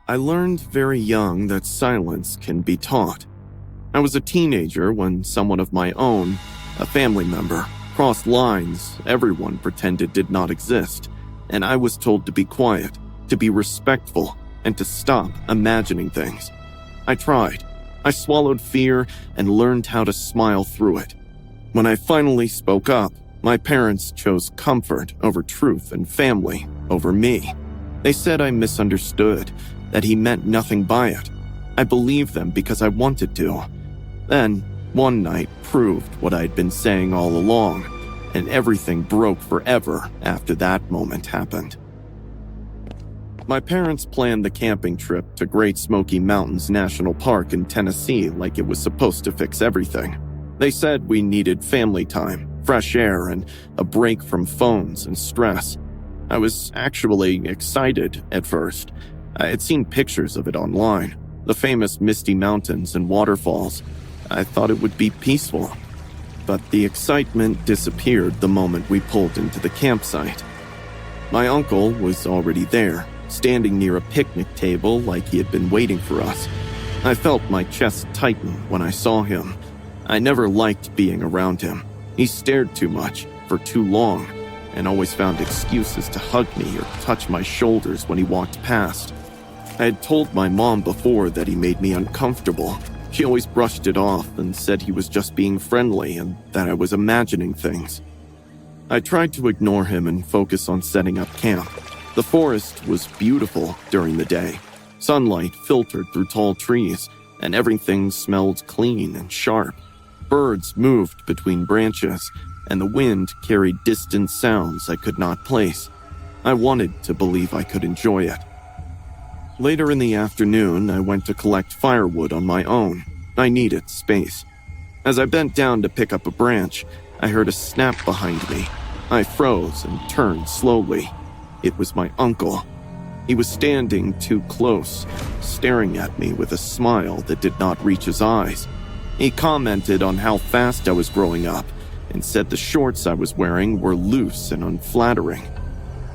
I learned very young that silence can be taught. I was a teenager when someone of my own, a family member, crossed lines everyone pretended did not exist, and I was told to be quiet, to be respectful, and to stop imagining things. I tried. I swallowed fear and learned how to smile through it. When I finally spoke up, my parents chose comfort over truth and family over me. They said I misunderstood, that he meant nothing by it. I believed them because I wanted to. Then, one night proved what I had been saying all along, and everything broke forever after that moment happened. My parents planned the camping trip to Great Smoky Mountains National Park in Tennessee like it was supposed to fix everything. They said we needed family time, fresh air, and a break from phones and stress. I was actually excited at first. I had seen pictures of it online, the famous misty mountains and waterfalls. I thought it would be peaceful. But the excitement disappeared the moment we pulled into the campsite. My uncle was already there, standing near a picnic table like he had been waiting for us. I felt my chest tighten when I saw him. I never liked being around him. He stared too much, for too long, and always found excuses to hug me or touch my shoulders when he walked past. I had told my mom before that he made me uncomfortable. She always brushed it off and said he was just being friendly and that I was imagining things. I tried to ignore him and focus on setting up camp. The forest was beautiful during the day. Sunlight filtered through tall trees, and everything smelled clean and sharp. Birds moved between branches, and the wind carried distant sounds I could not place. I wanted to believe I could enjoy it. Later in the afternoon, I went to collect firewood on my own. I needed space. As I bent down to pick up a branch, I heard a snap behind me. I froze and turned slowly. It was my uncle. He was standing too close, staring at me with a smile that did not reach his eyes. He commented on how fast I was growing up and said the shorts I was wearing were loose and unflattering.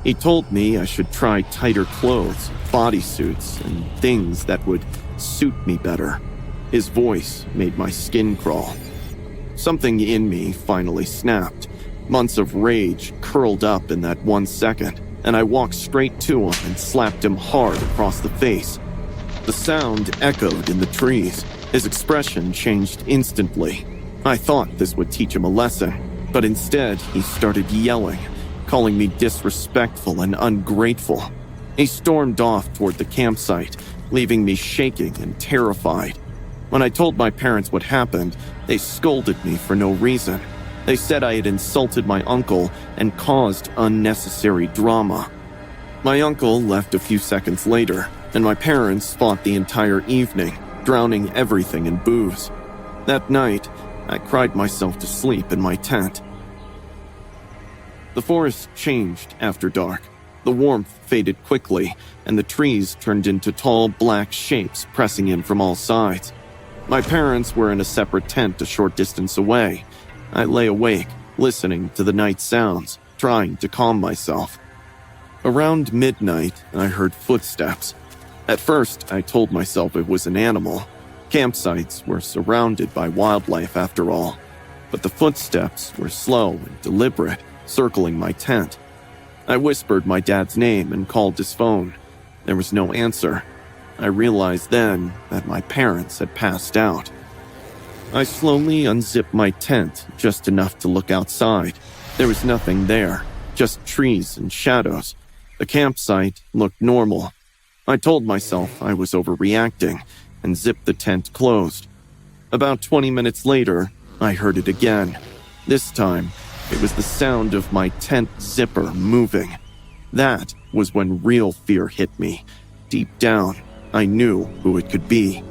He told me I should try tighter clothes, bodysuits, and things that would suit me better. His voice made my skin crawl. Something in me finally snapped. Months of rage curled up in that 1 second, and I walked straight to him and slapped him hard across the face. The sound echoed in the trees. His expression changed instantly. I thought this would teach him a lesson, but instead he started yelling, calling me disrespectful and ungrateful. He stormed off toward the campsite, leaving me shaking and terrified. When I told my parents what happened, they scolded me for no reason. They said I had insulted my uncle and caused unnecessary drama. My uncle left a few seconds later, and my parents fought the entire evening, drowning everything in booze. That night, I cried myself to sleep in my tent. The forest changed after dark. The warmth faded quickly, and the trees turned into tall black shapes pressing in from all sides. My parents were in a separate tent a short distance away. I lay awake, listening to the night sounds, trying to calm myself. Around midnight, I heard footsteps. At first, I told myself it was an animal. Campsites were surrounded by wildlife after all. But the footsteps were slow and deliberate, circling my tent. I whispered my dad's name and called his phone. There was no answer. I realized then that my parents had passed out. I slowly unzipped my tent just enough to look outside. There was nothing there, just trees and shadows. The campsite looked normal. I told myself I was overreacting and zipped the tent closed. About 20 minutes later, I heard it again. This time, it was the sound of my tent zipper moving. That was when real fear hit me. Deep down, I knew who it could be.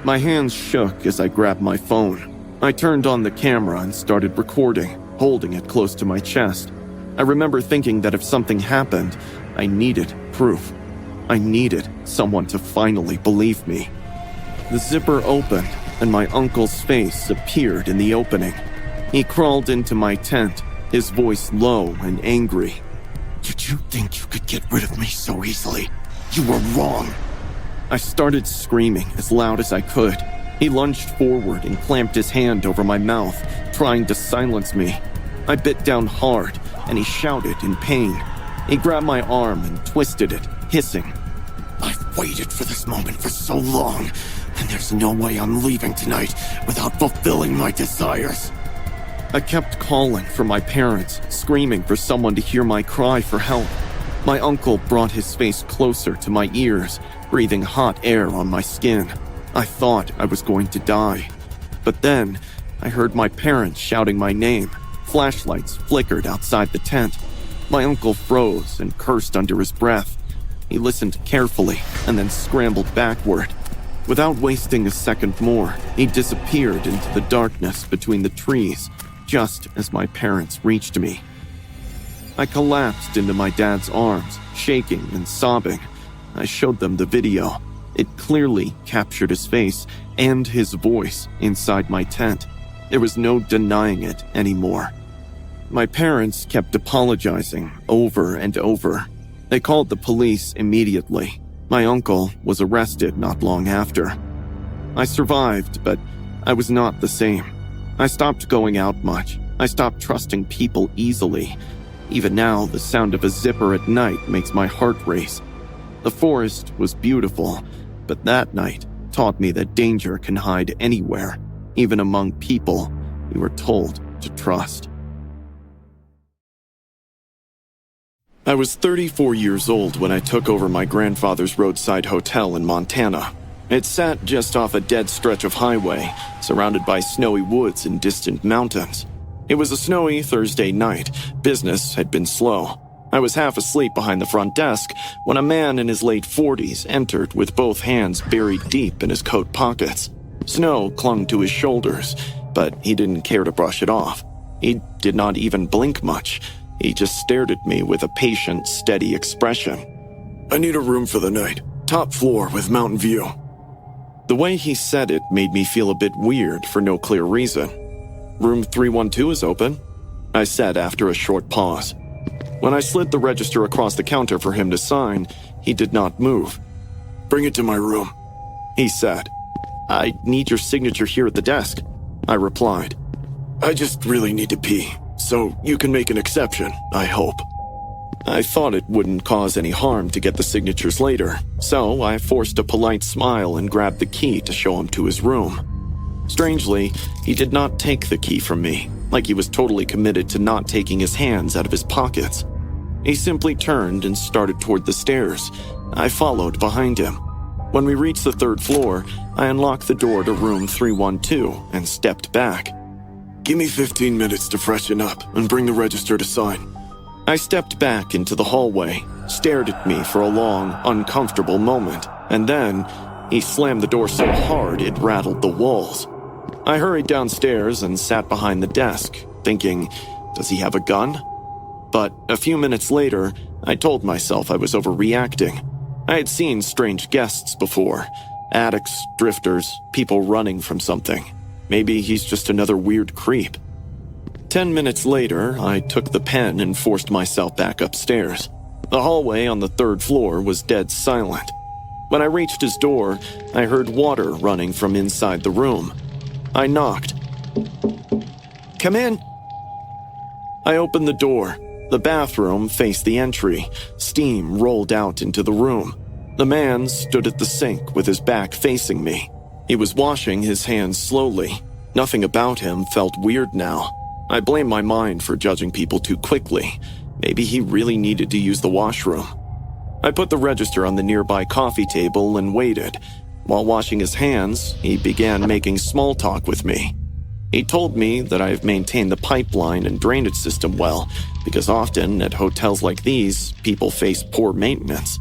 My hands shook as I grabbed my phone. I turned on the camera and started recording, holding it close to my chest. I remember thinking that if something happened, I needed proof. I needed someone to finally believe me. The zipper opened, and my uncle's face appeared in the opening. He crawled into my tent, his voice low and angry. Did you think you could get rid of me so easily? You were wrong. I started screaming as loud as I could. He lunged forward and clamped his hand over my mouth, trying to silence me. I bit down hard, and he shouted in pain. He grabbed my arm and twisted it, hissing, "I've waited for this moment for so long, and there's no way I'm leaving tonight without fulfilling my desires." I kept calling for my parents, screaming for someone to hear my cry for help. My uncle brought his face closer to my ears, breathing hot air on my skin. I thought I was going to die. But then, I heard my parents shouting my name. Flashlights flickered outside the tent. My uncle froze and cursed under his breath. He listened carefully and then scrambled backward. Without wasting a second more, he disappeared into the darkness between the trees, just as my parents reached me. I collapsed into my dad's arms, shaking and sobbing. I showed them the video. It clearly captured his face and his voice inside my tent. There was no denying it anymore. My parents kept apologizing over and over. They called the police immediately. My uncle was arrested not long after. I survived, but I was not the same. I stopped going out much. I stopped trusting people easily. Even now, the sound of a zipper at night makes my heart race. The forest was beautiful, but that night taught me that danger can hide anywhere, even among people we were told to trust. I was 34 years old when I took over my grandfather's roadside hotel in Montana. It sat just off a dead stretch of highway, surrounded by snowy woods and distant mountains. It was a snowy Thursday night. Business had been slow. I was half asleep behind the front desk when a man in his late 40s entered with both hands buried deep in his coat pockets. Snow clung to his shoulders, but he didn't care to brush it off. He did not even blink much. He just stared at me with a patient, steady expression. "I need a room for the night. Top floor with mountain view." The way he said it made me feel a bit weird for no clear reason. "Room 312 is open," I said after a short pause. When I slid the register across the counter for him to sign, he did not move. "Bring it to my room," he said. "I need your signature here at the desk," I replied. "I just really need to pee, so you can make an exception, I hope." I thought it wouldn't cause any harm to get the signatures later, so I forced a polite smile and grabbed the key to show him to his room. Strangely, he did not take the key from me, like he was totally committed to not taking his hands out of his pockets. He simply turned and started toward the stairs. I followed behind him. When we reached the third floor, I unlocked the door to room 312 and stepped back. "Give me 15 minutes to freshen up and bring the register to sign." I stepped back into the hallway, stared at me for a long, uncomfortable moment, and then he slammed the door so hard it rattled the walls. I hurried downstairs and sat behind the desk, thinking, does he have a gun? But a few minutes later, I told myself I was overreacting. I had seen strange guests before. Addicts, drifters, people running from something. Maybe he's just another weird creep. 10 minutes later, I took the pen and forced myself back upstairs. The hallway on the third floor was dead silent. When I reached his door, I heard water running from inside the room. I knocked. "Come in." I opened the door. The bathroom faced the entry. Steam rolled out into the room. The man stood at the sink with his back facing me. He was washing his hands slowly. Nothing about him felt weird now. I blame my mind for judging people too quickly. Maybe he really needed to use the washroom. I put the register on the nearby coffee table and waited. While washing his hands, he began making small talk with me. He told me that I've maintained the pipeline and drainage system well, because often at hotels like these, people face poor maintenance.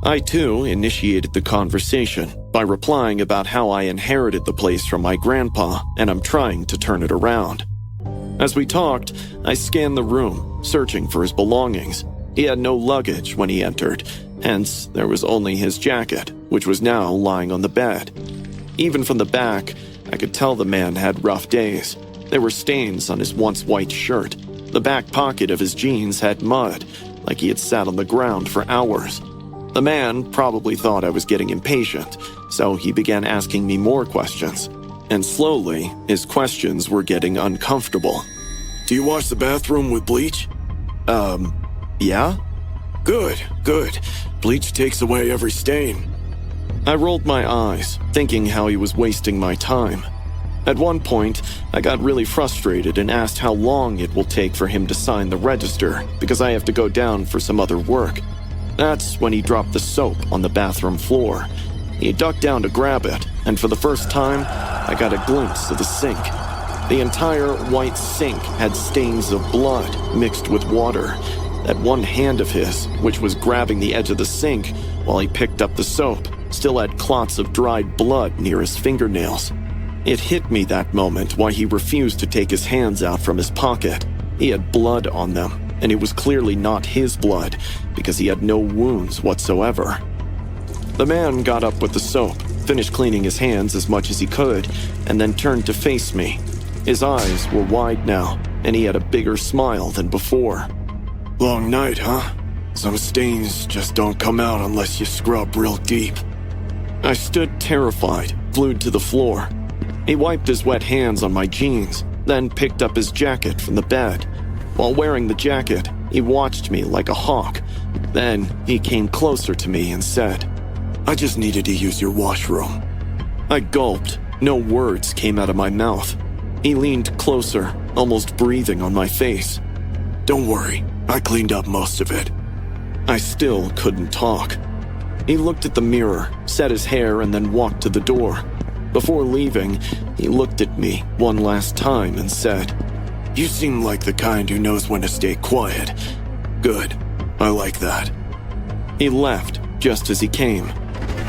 I too initiated the conversation by replying about how I inherited the place from my grandpa and I'm trying to turn it around. As we talked, I scanned the room, searching for his belongings. He had no luggage when he entered, hence there was only his jacket, which was now lying on the bed. Even from the back, I could tell the man had rough days. There were stains on his once white shirt. The back pocket of his jeans had mud, like he had sat on the ground for hours. The man probably thought I was getting impatient, so he began asking me more questions. And slowly, his questions were getting uncomfortable. Do you wash the bathroom with bleach? Yeah? Good. Bleach takes away every stain. I rolled my eyes, thinking how he was wasting my time. At one point, I got really frustrated and asked how long it will take for him to sign the register, because I have to go down for some other work. That's when he dropped the soap on the bathroom floor. He ducked down to grab it, and for the first time, I got a glimpse of the sink. The entire white sink had stains of blood mixed with water. That one hand of his, which was grabbing the edge of the sink while he picked up the soap, still had clots of dried blood near his fingernails. It hit me that moment why he refused to take his hands out from his pocket. He had blood on them, and it was clearly not his blood, because he had no wounds whatsoever. The man got up with the soap, finished cleaning his hands as much as he could, and then turned to face me. His eyes were wide now, and he had a bigger smile than before. Long night, huh? Some stains just don't come out unless you scrub real deep. I stood terrified, glued to the floor. He wiped his wet hands on my jeans, then picked up his jacket from the bed. While wearing the jacket, he watched me like a hawk. Then he came closer to me and said, I just needed to use your washroom. I gulped. No words came out of my mouth. He leaned closer, almost breathing on my face. Don't worry, I cleaned up most of it. I still couldn't talk. He looked at the mirror, set his hair, and then walked to the door. Before leaving, he looked at me one last time and said, You seem like the kind who knows when to stay quiet. Good, I like that. He left just as he came.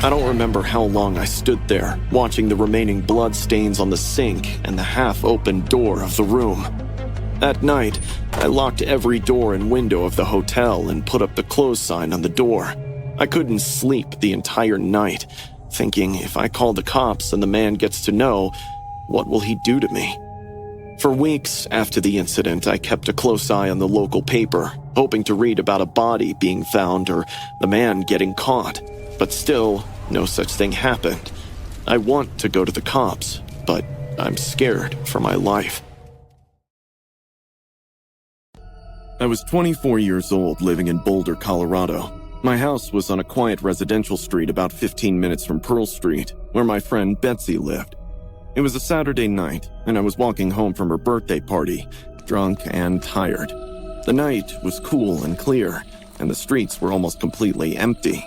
I don't remember how long I stood there, watching the remaining blood stains on the sink and the half-open door of the room. That night, I locked every door and window of the hotel and put up the close sign on the door. I couldn't sleep the entire night, thinking if I call the cops and the man gets to know, what will he do to me? For weeks after the incident, I kept a close eye on the local paper, hoping to read about a body being found or the man getting caught. But still, no such thing happened. I want to go to the cops, but I'm scared for my life. I was 24 years old, living in Boulder, Colorado. My house was on a quiet residential street about 15 minutes from Pearl Street, where my friend Betsy lived. It was a Saturday night, and I was walking home from her birthday party, drunk and tired. The night was cool and clear, and the streets were almost completely empty.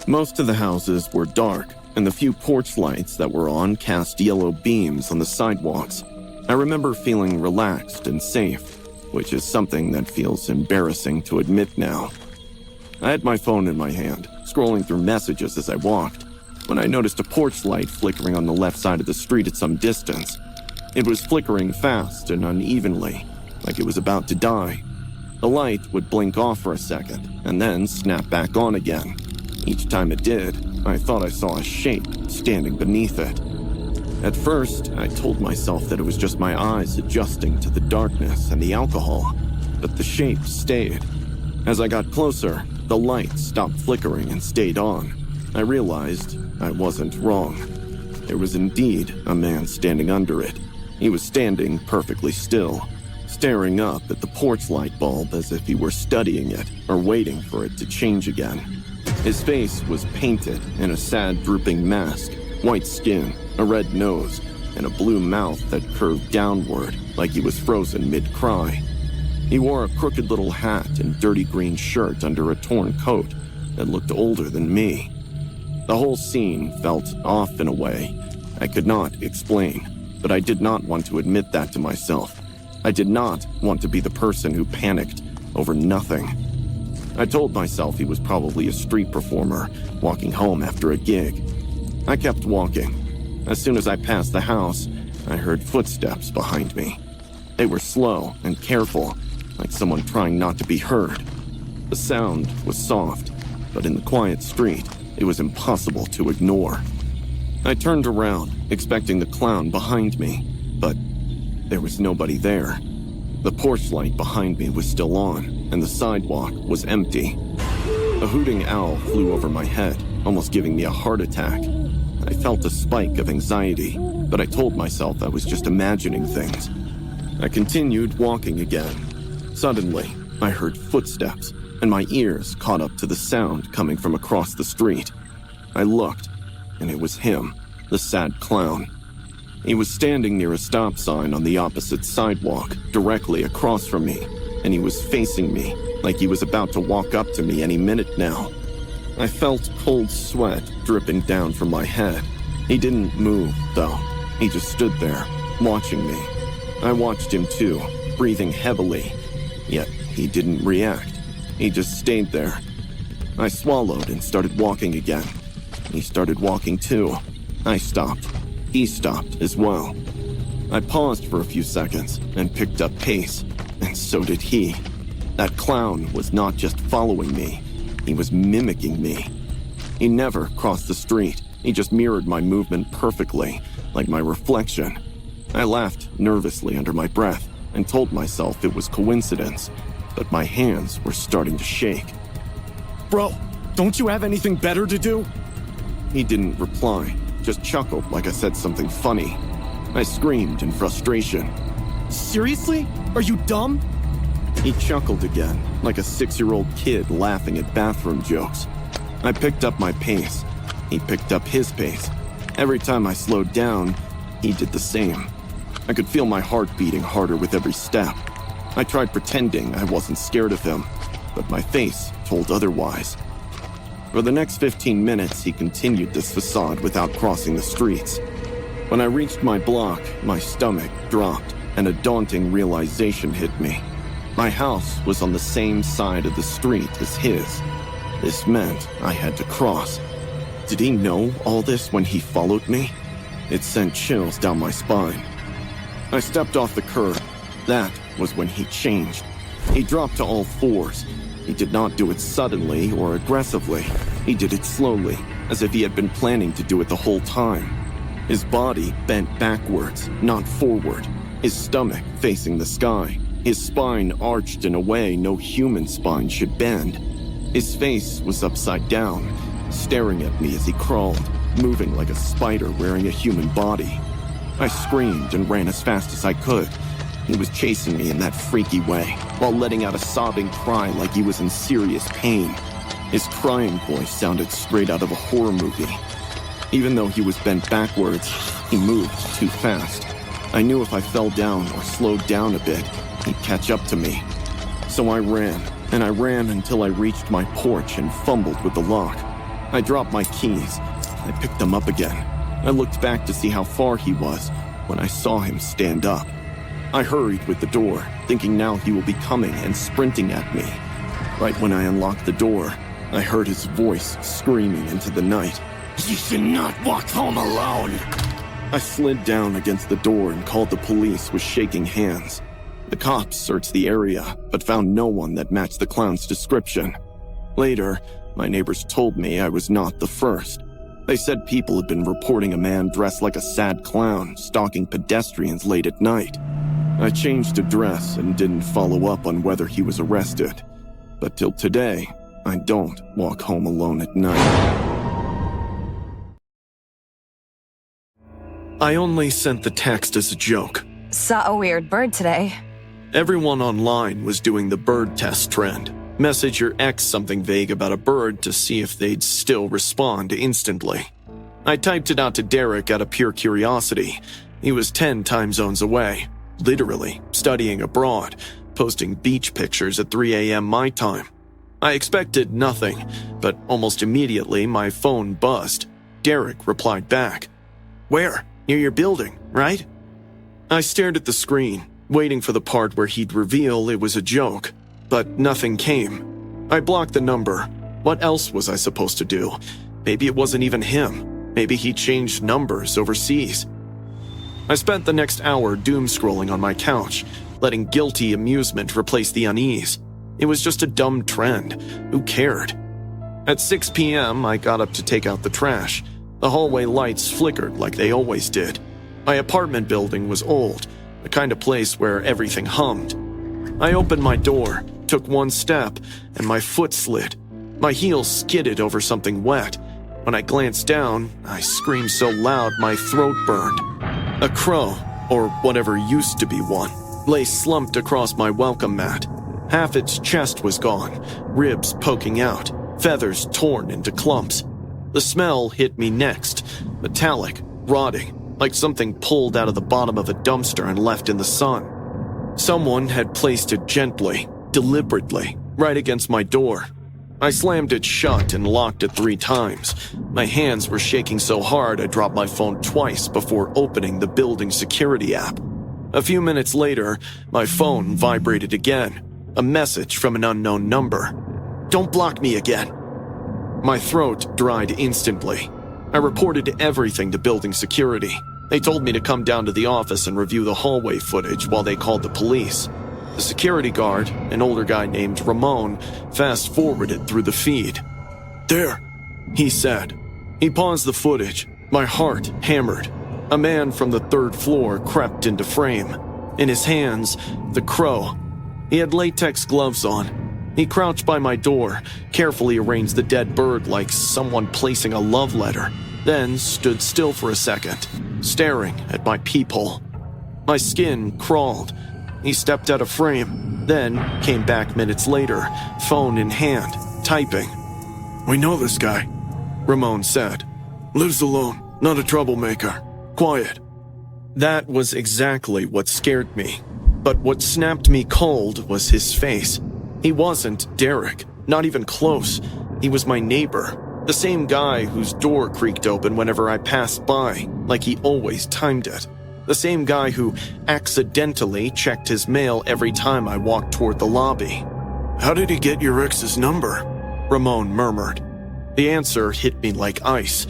Most of the houses were dark, and the few porch lights that were on cast yellow beams on the sidewalks. I remember feeling relaxed and safe, which is something that feels embarrassing to admit now. I had my phone in my hand, scrolling through messages as I walked, when I noticed a porch light flickering on the left side of the street at some distance. It was flickering fast and unevenly, like it was about to die. The light would blink off for a second, and then snap back on again. Each time it did, I thought I saw a shape standing beneath it. At first, I told myself that it was just my eyes adjusting to the darkness and the alcohol, but the shape stayed. As I got closer, the light stopped flickering and stayed on. I realized I wasn't wrong. There was indeed a man standing under it. He was standing perfectly still, staring up at the porch light bulb as if he were studying it or waiting for it to change again. His face was painted in a sad, drooping mask, white skin, a red nose, and a blue mouth that curved downward like he was frozen mid-cry. He wore a crooked little hat and dirty green shirt under a torn coat that looked older than me. The whole scene felt off in a way I could not explain, but I did not want to admit that to myself. I did not want to be the person who panicked over nothing. I told myself he was probably a street performer walking home after a gig. I kept walking. As soon as I passed the house, I heard footsteps behind me. They were slow and careful, like someone trying not to be heard. The sound was soft, but in the quiet street, it was impossible to ignore. I turned around, expecting the clown behind me, but there was nobody there. The porch light behind me was still on, and the sidewalk was empty. A hooting owl flew over my head, almost giving me a heart attack. I felt a spike of anxiety, but I told myself I was just imagining things. I continued walking again. Suddenly, I heard footsteps, and my ears caught up to the sound coming from across the street. I looked, and it was him, the sad clown. He was standing near a stop sign on the opposite sidewalk, directly across from me, and he was facing me, like he was about to walk up to me any minute now. I felt cold sweat dripping down from my head. He didn't move, though. He just stood there, watching me. I watched him too, breathing heavily, yet he didn't react. He just stayed there. I swallowed and started walking again. He started walking too. I stopped. He stopped as well. I paused for a few seconds and picked up pace, and so did he. That clown was not just following me, he was mimicking me. He never crossed the street. He just mirrored my movement perfectly, like my reflection. I laughed nervously under my breath and told myself it was coincidence, but my hands were starting to shake. Bro, don't you have anything better to do? He didn't reply, just chuckled like I said something funny. I screamed in frustration. Seriously? Are you dumb? He chuckled again, like a 6-year-old kid laughing at bathroom jokes. I picked up my pace. He picked up his pace. Every time I slowed down, he did the same. I could feel my heart beating harder with every step. I tried pretending I wasn't scared of him, but my face told otherwise. For the next 15 minutes, he continued this facade without crossing the streets. When I reached my block, my stomach dropped, and a daunting realization hit me. My house was on the same side of the street as his. This meant I had to cross. Did he know all this when he followed me? It sent chills down my spine. I stepped off the curb. That was when he changed. He dropped to all fours. He did not do it suddenly or aggressively. He did it slowly, as if he had been planning to do it the whole time. His body bent backwards, not forward. His stomach facing the sky. His spine arched in a way no human spine should bend. His face was upside down, staring at me as he crawled, moving like a spider wearing a human body. I screamed and ran as fast as I could. He was chasing me in that freaky way, while letting out a sobbing cry like he was in serious pain. His crying voice sounded straight out of a horror movie. Even though he was bent backwards, he moved too fast. I knew if I fell down or slowed down a bit, he'd catch up to me. So I ran, and I ran until I reached my porch and fumbled with the lock. I dropped my keys. I picked them up again. I looked back to see how far he was when I saw him stand up. I hurried with the door, thinking now he will be coming and sprinting at me. Right when I unlocked the door, I heard his voice screaming into the night. You should not walk home alone. I slid down against the door and called the police with shaking hands. The cops searched the area, but found no one that matched the clown's description. Later, my neighbors told me I was not the first. They said people had been reporting a man dressed like a sad clown stalking pedestrians late at night. I changed address and didn't follow up on whether he was arrested. But till today, I don't walk home alone at night. I only sent the text as a joke. Saw a weird bird today. Everyone online was doing the bird test trend. Message your ex something vague about a bird to see if they'd still respond instantly. I typed it out to Derek out of pure curiosity. He was 10 time zones away, literally studying abroad, posting beach pictures at 3 a.m. my time. I expected nothing, but almost immediately my phone buzzed. Derek replied back. "Where? Near your building, right?" I stared at the screen, waiting for the part where he'd reveal it was a joke, but nothing came. I blocked the number. What else was I supposed to do? Maybe it wasn't even him. Maybe he changed numbers overseas. I spent the next hour doom-scrolling on my couch, letting guilty amusement replace the unease. It was just a dumb trend. Who cared? At 6 p.m., I got up to take out the trash. The hallway lights flickered like they always did. My apartment building was old, the kind of place where everything hummed. I opened my door, took one step, and my foot slid. My heel skidded over something wet. When I glanced down, I screamed so loud my throat burned. A crow, or whatever used to be one, lay slumped across my welcome mat. Half its chest was gone, ribs poking out, feathers torn into clumps. The smell hit me next, metallic, rotting, like something pulled out of the bottom of a dumpster and left in the sun. Someone had placed it gently, deliberately, right against my door. I slammed it shut and locked it 3 times. My hands were shaking so hard I dropped my phone twice before opening the building security app. A few minutes later, my phone vibrated again. A message from an unknown number. "Don't block me again." My throat dried instantly. I reported everything to building security. They told me to come down to the office and review the hallway footage while they called the police. The security guard, an older guy named Ramon, fast-forwarded through the feed. "There," he said. He paused the footage. My heart hammered. A man from the 3rd floor crept into frame. In his hands, the crow. He had latex gloves on. He crouched by my door, carefully arranged the dead bird like someone placing a love letter, then stood still for a second, staring at my peephole. My skin crawled. He stepped out of frame, then came back minutes later, phone in hand, typing. "We know this guy," Ramon said. "Lives alone, not a troublemaker. Quiet." That was exactly what scared me. But what snapped me cold was his face. He wasn't Derek, not even close. He was my neighbor, the same guy whose door creaked open whenever I passed by, like he always timed it. The same guy who accidentally checked his mail every time I walked toward the lobby. "How did he get your ex's number?" Ramon murmured. The answer hit me like ice.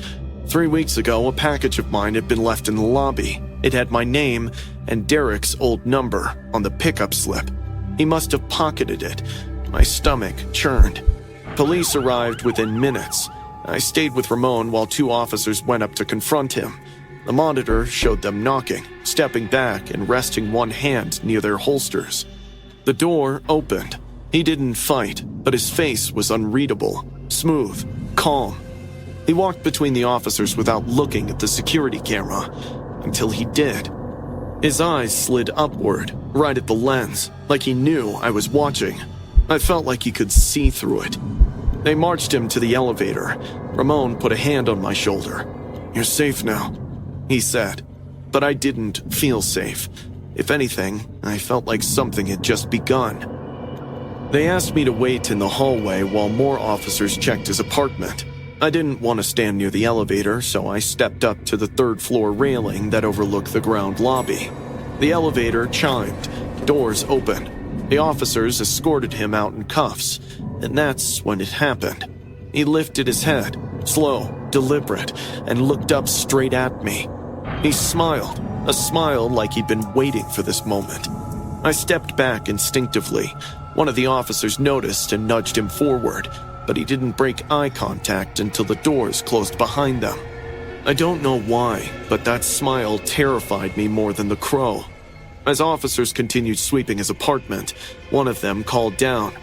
3 weeks ago, a package of mine had been left in the lobby. It had my name and Derek's old number on the pickup slip. He must have pocketed it. My stomach churned. Police arrived within minutes. I stayed with Ramon while 2 officers went up to confront him. The monitor showed them knocking, stepping back and resting one hand near their holsters. The door opened. He didn't fight, but his face was unreadable, smooth, calm. He walked between the officers without looking at the security camera, until he did. His eyes slid upward, right at the lens, like he knew I was watching. I felt like he could see through it. They marched him to the elevator. Ramon put a hand on my shoulder. "You're safe now," he said. But I didn't feel safe. If anything, I felt like something had just begun. They asked me to wait in the hallway while more officers checked his apartment. I didn't want to stand near the elevator, so I stepped up to the 3rd floor railing that overlooked the ground lobby. The elevator chimed. Doors opened. The officers escorted him out in cuffs, and that's when it happened. He lifted his head, slow, deliberate, and looked up straight at me. He smiled, a smile like he'd been waiting for this moment. I stepped back instinctively. One of the officers noticed and nudged him forward, but he didn't break eye contact until the doors closed behind them. I don't know why, but that smile terrified me more than the crow. As officers continued sweeping his apartment, one of them called down,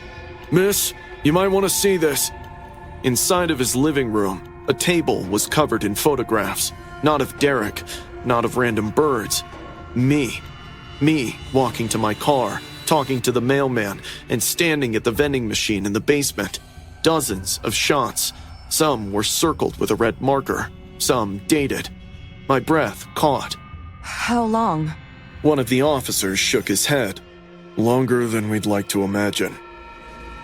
"Miss, you might want to see this." Inside of his living room, a table was covered in photographs, not of Derek, not of random birds. Me. Me walking to my car, talking to the mailman, and standing at the vending machine in the basement. Dozens of shots. Some were circled with a red marker, some dated. My breath caught. How long? One of the officers shook his head. "Longer than we'd like to imagine."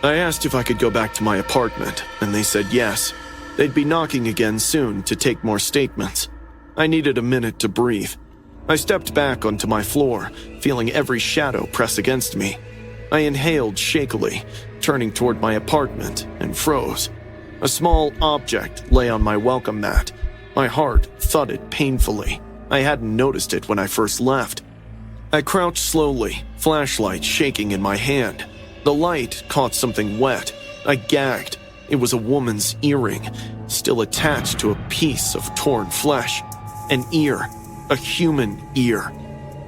I asked if I could go back to my apartment, and they said yes. They'd be knocking again soon to take more statements. I needed a minute to breathe. I stepped back onto my floor, feeling every shadow press against me. I inhaled shakily, turning toward my apartment, and froze. A small object lay on my welcome mat. My heart thudded painfully. I hadn't noticed it when I first left. I crouched slowly, flashlight shaking in my hand. The light caught something wet. I gagged. It was a woman's earring, still attached to a piece of torn flesh. An ear. A human ear.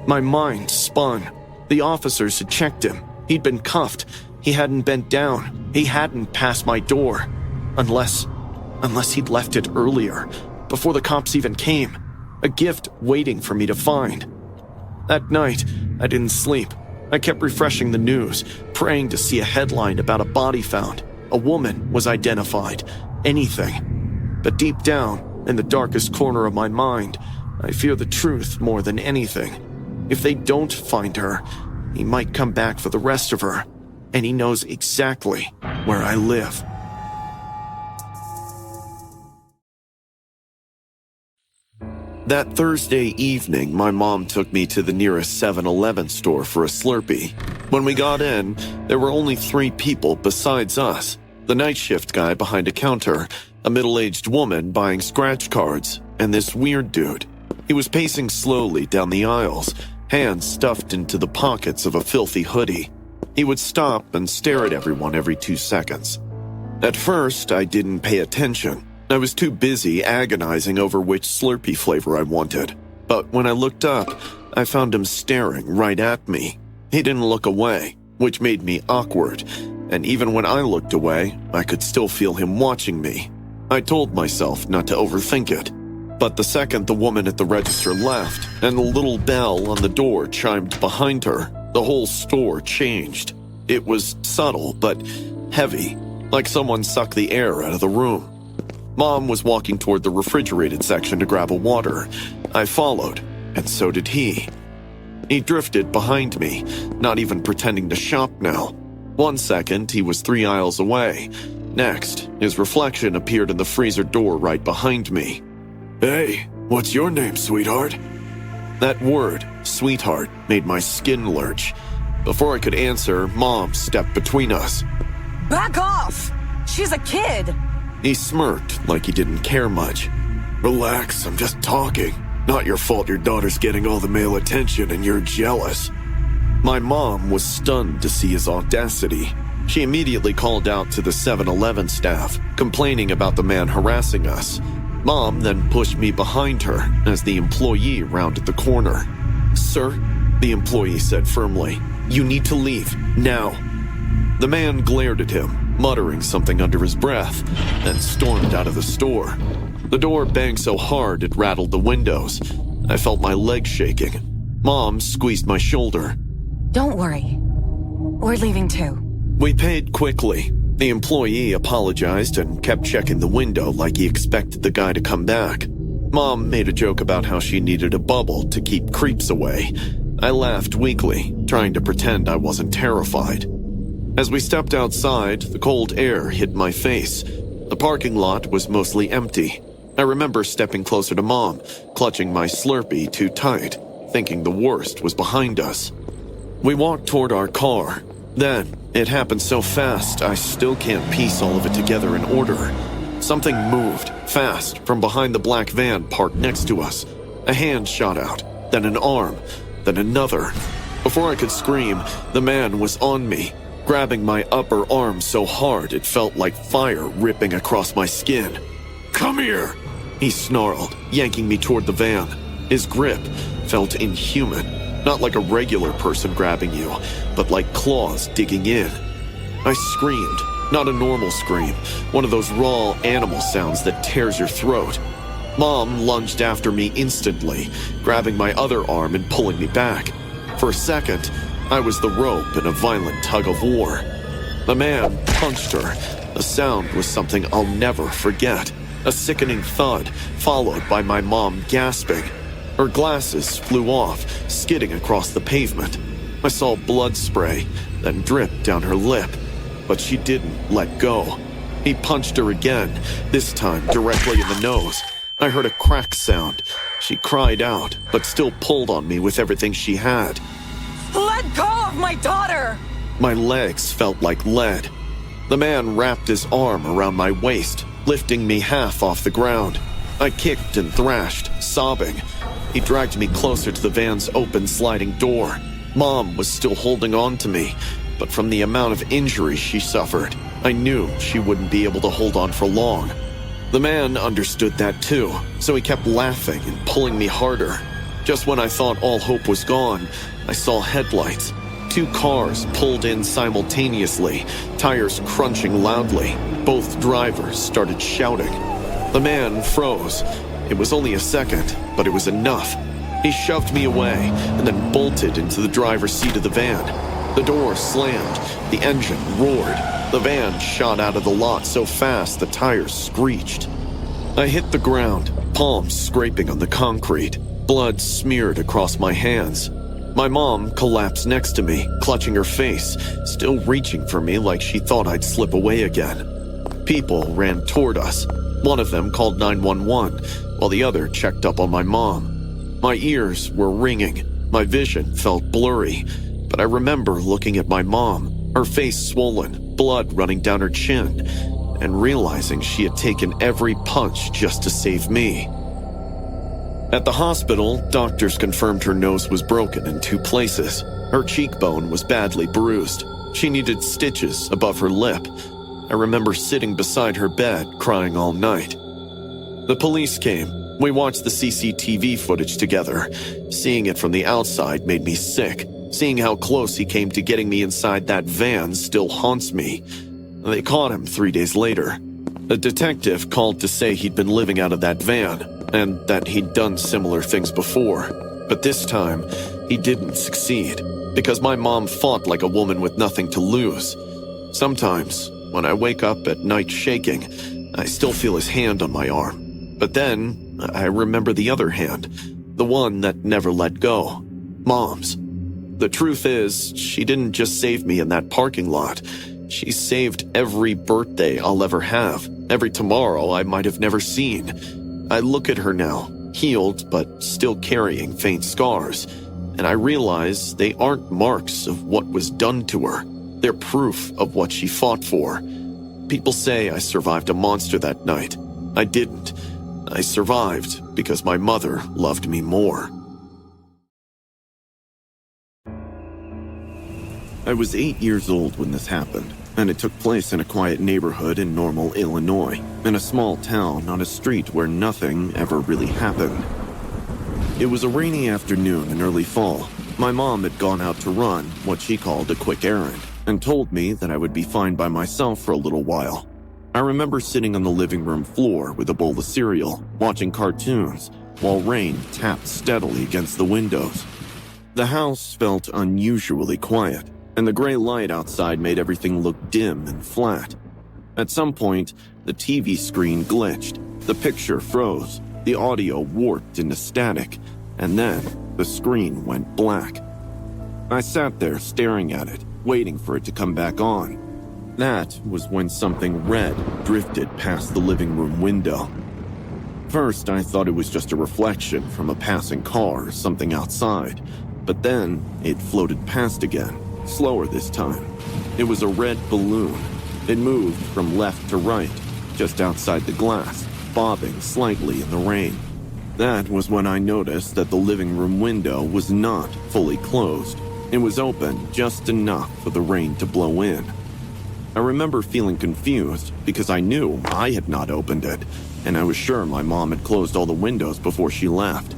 My mind spun. The officers had checked him. He'd been cuffed. He hadn't bent down. He hadn't passed my door. Unless he'd left it earlier, before the cops even came. A gift waiting for me to find. That night, I didn't sleep. I kept refreshing the news, praying to see a headline about a body found. A woman was identified. Anything. But deep down, in the darkest corner of my mind, I fear the truth more than anything. If they don't find her, he might come back for the rest of her. And he knows exactly where I live. That Thursday evening, my mom took me to the nearest 7-Eleven store for a Slurpee. When we got in, there were only 3 people besides us. The night shift guy behind a counter, a middle-aged woman buying scratch cards, and this weird dude. He was pacing slowly down the aisles, hands stuffed into the pockets of a filthy hoodie. He would stop and stare at everyone every 2 seconds. At first, I didn't pay attention. I was too busy agonizing over which Slurpee flavor I wanted. But when I looked up, I found him staring right at me. He didn't look away, which made me awkward. And even when I looked away, I could still feel him watching me. I told myself not to overthink it. But the second the woman at the register left, and the little bell on the door chimed behind her, the whole store changed. It was subtle, but heavy, like someone sucked the air out of the room. Mom was walking toward the refrigerated section to grab a water. I followed, and so did he. He drifted behind me, not even pretending to shop now. 1 second, he was 3 aisles away. Next, his reflection appeared in the freezer door right behind me. Hey, what's your name, sweetheart? That word, sweetheart, made my skin lurch. Before I could answer, Mom stepped between us. Back off! She's a kid! He smirked like he didn't care much. Relax, I'm just talking. Not your fault your daughter's getting all the male attention and you're jealous. My mom was stunned to see his audacity. She immediately called out to the 7-Eleven staff, complaining about the man harassing us. Mom then pushed me behind her as the employee rounded the corner. "Sir," the employee said firmly, "you need to leave, now." The man glared at him, muttering something under his breath, then stormed out of the store. The door banged so hard it rattled the windows. I felt my legs shaking. Mom squeezed my shoulder. Don't worry. We're leaving too. We paid quickly. The employee apologized and kept checking the window like he expected the guy to come back. Mom made a joke about how she needed a bubble to keep creeps away. I laughed weakly, trying to pretend I wasn't terrified. As we stepped outside, the cold air hit my face. The parking lot was mostly empty. I remember stepping closer to Mom, clutching my Slurpee too tight, thinking the worst was behind us. We walked toward our car. Then, it happened so fast, I still can't piece all of it together in order. Something moved, fast, from behind the black van parked next to us. A hand shot out, then an arm, then another. Before I could scream, the man was on me, grabbing my upper arm so hard it felt like fire ripping across my skin. "Come here!" he snarled, yanking me toward the van. His grip felt inhuman, not like a regular person grabbing you, but like claws digging in. I screamed, not a normal scream, one of those raw animal sounds that tears your throat. Mom lunged after me instantly, grabbing my other arm and pulling me back. For a second, I was the rope in a violent tug of war. The man punched her. The sound was something I'll never forget. A sickening thud, followed by my mom gasping. Her glasses flew off, skidding across the pavement. I saw blood spray, then drip down her lip. But she didn't let go. He punched her again, this time directly in the nose. I heard a crack sound. She cried out, but still pulled on me with everything she had. Let go of my daughter! My legs felt like lead. The man wrapped his arm around my waist, lifting me half off the ground. I kicked and thrashed, sobbing. He dragged me closer to the van's open sliding door. Mom was still holding on to me, but from the amount of injury she suffered, I knew she wouldn't be able to hold on for long. The man understood that too, so he kept laughing and pulling me harder. Just when I thought all hope was gone, I saw headlights. 2 cars pulled in simultaneously, tires crunching loudly. Both drivers started shouting. The man froze. It was only a second, but it was enough. He shoved me away and then bolted into the driver's seat of the van. The door slammed. The engine roared. The van shot out of the lot so fast the tires screeched. I hit the ground, palms scraping on the concrete. Blood smeared across my hands. My mom collapsed next to me, clutching her face, still reaching for me like she thought I'd slip away again. People ran toward us. One of them called 911, while the other checked up on my mom. My ears were ringing. My vision felt blurry, but I remember looking at my mom, her face swollen, blood running down her chin, and realizing she had taken every punch just to save me. At the hospital, doctors confirmed her nose was broken in 2 places. Her cheekbone was badly bruised. She needed stitches above her lip. I remember sitting beside her bed, crying all night. The police came. We watched the CCTV footage together. Seeing it from the outside made me sick. Seeing how close he came to getting me inside that van still haunts me. They caught him 3 days later. A detective called to say he'd been living out of that van, and that he'd done similar things before. But this time, he didn't succeed, because my mom fought like a woman with nothing to lose. Sometimes, when I wake up at night shaking, I still feel his hand on my arm. But then, I remember the other hand, the one that never let go. Mom's. The truth is, she didn't just save me in that parking lot. She saved every birthday I'll ever have, every tomorrow I might have never seen. I look at her now, healed but still carrying faint scars, and I realize they aren't marks of what was done to her. They're proof of what she fought for. People say I survived a monster that night. I didn't. I survived because my mother loved me more. I was 8 years old when this happened, and it took place in a quiet neighborhood in Normal, Illinois, in a small town on a street where nothing ever really happened. It was a rainy afternoon in early fall. My mom had gone out to run what she called a quick errand, and told me that I would be fine by myself for a little while. I remember sitting on the living room floor with a bowl of cereal, watching cartoons, while rain tapped steadily against the windows. The house felt unusually quiet, and the gray light outside made everything look dim and flat. At some point, the TV screen glitched, the picture froze, the audio warped into static, and then the screen went black. I sat there staring at it, waiting for it to come back on. That was when something red drifted past the living room window. First, I thought it was just a reflection from a passing car or something outside, but then it floated past again. Slower this time. It was a red balloon. It moved from left to right, just outside the glass, bobbing slightly in the rain. That was when I noticed that the living room window was not fully closed. It was open just enough for the rain to blow in. I remember feeling confused because I knew I had not opened it, and I was sure my mom had closed all the windows before she left.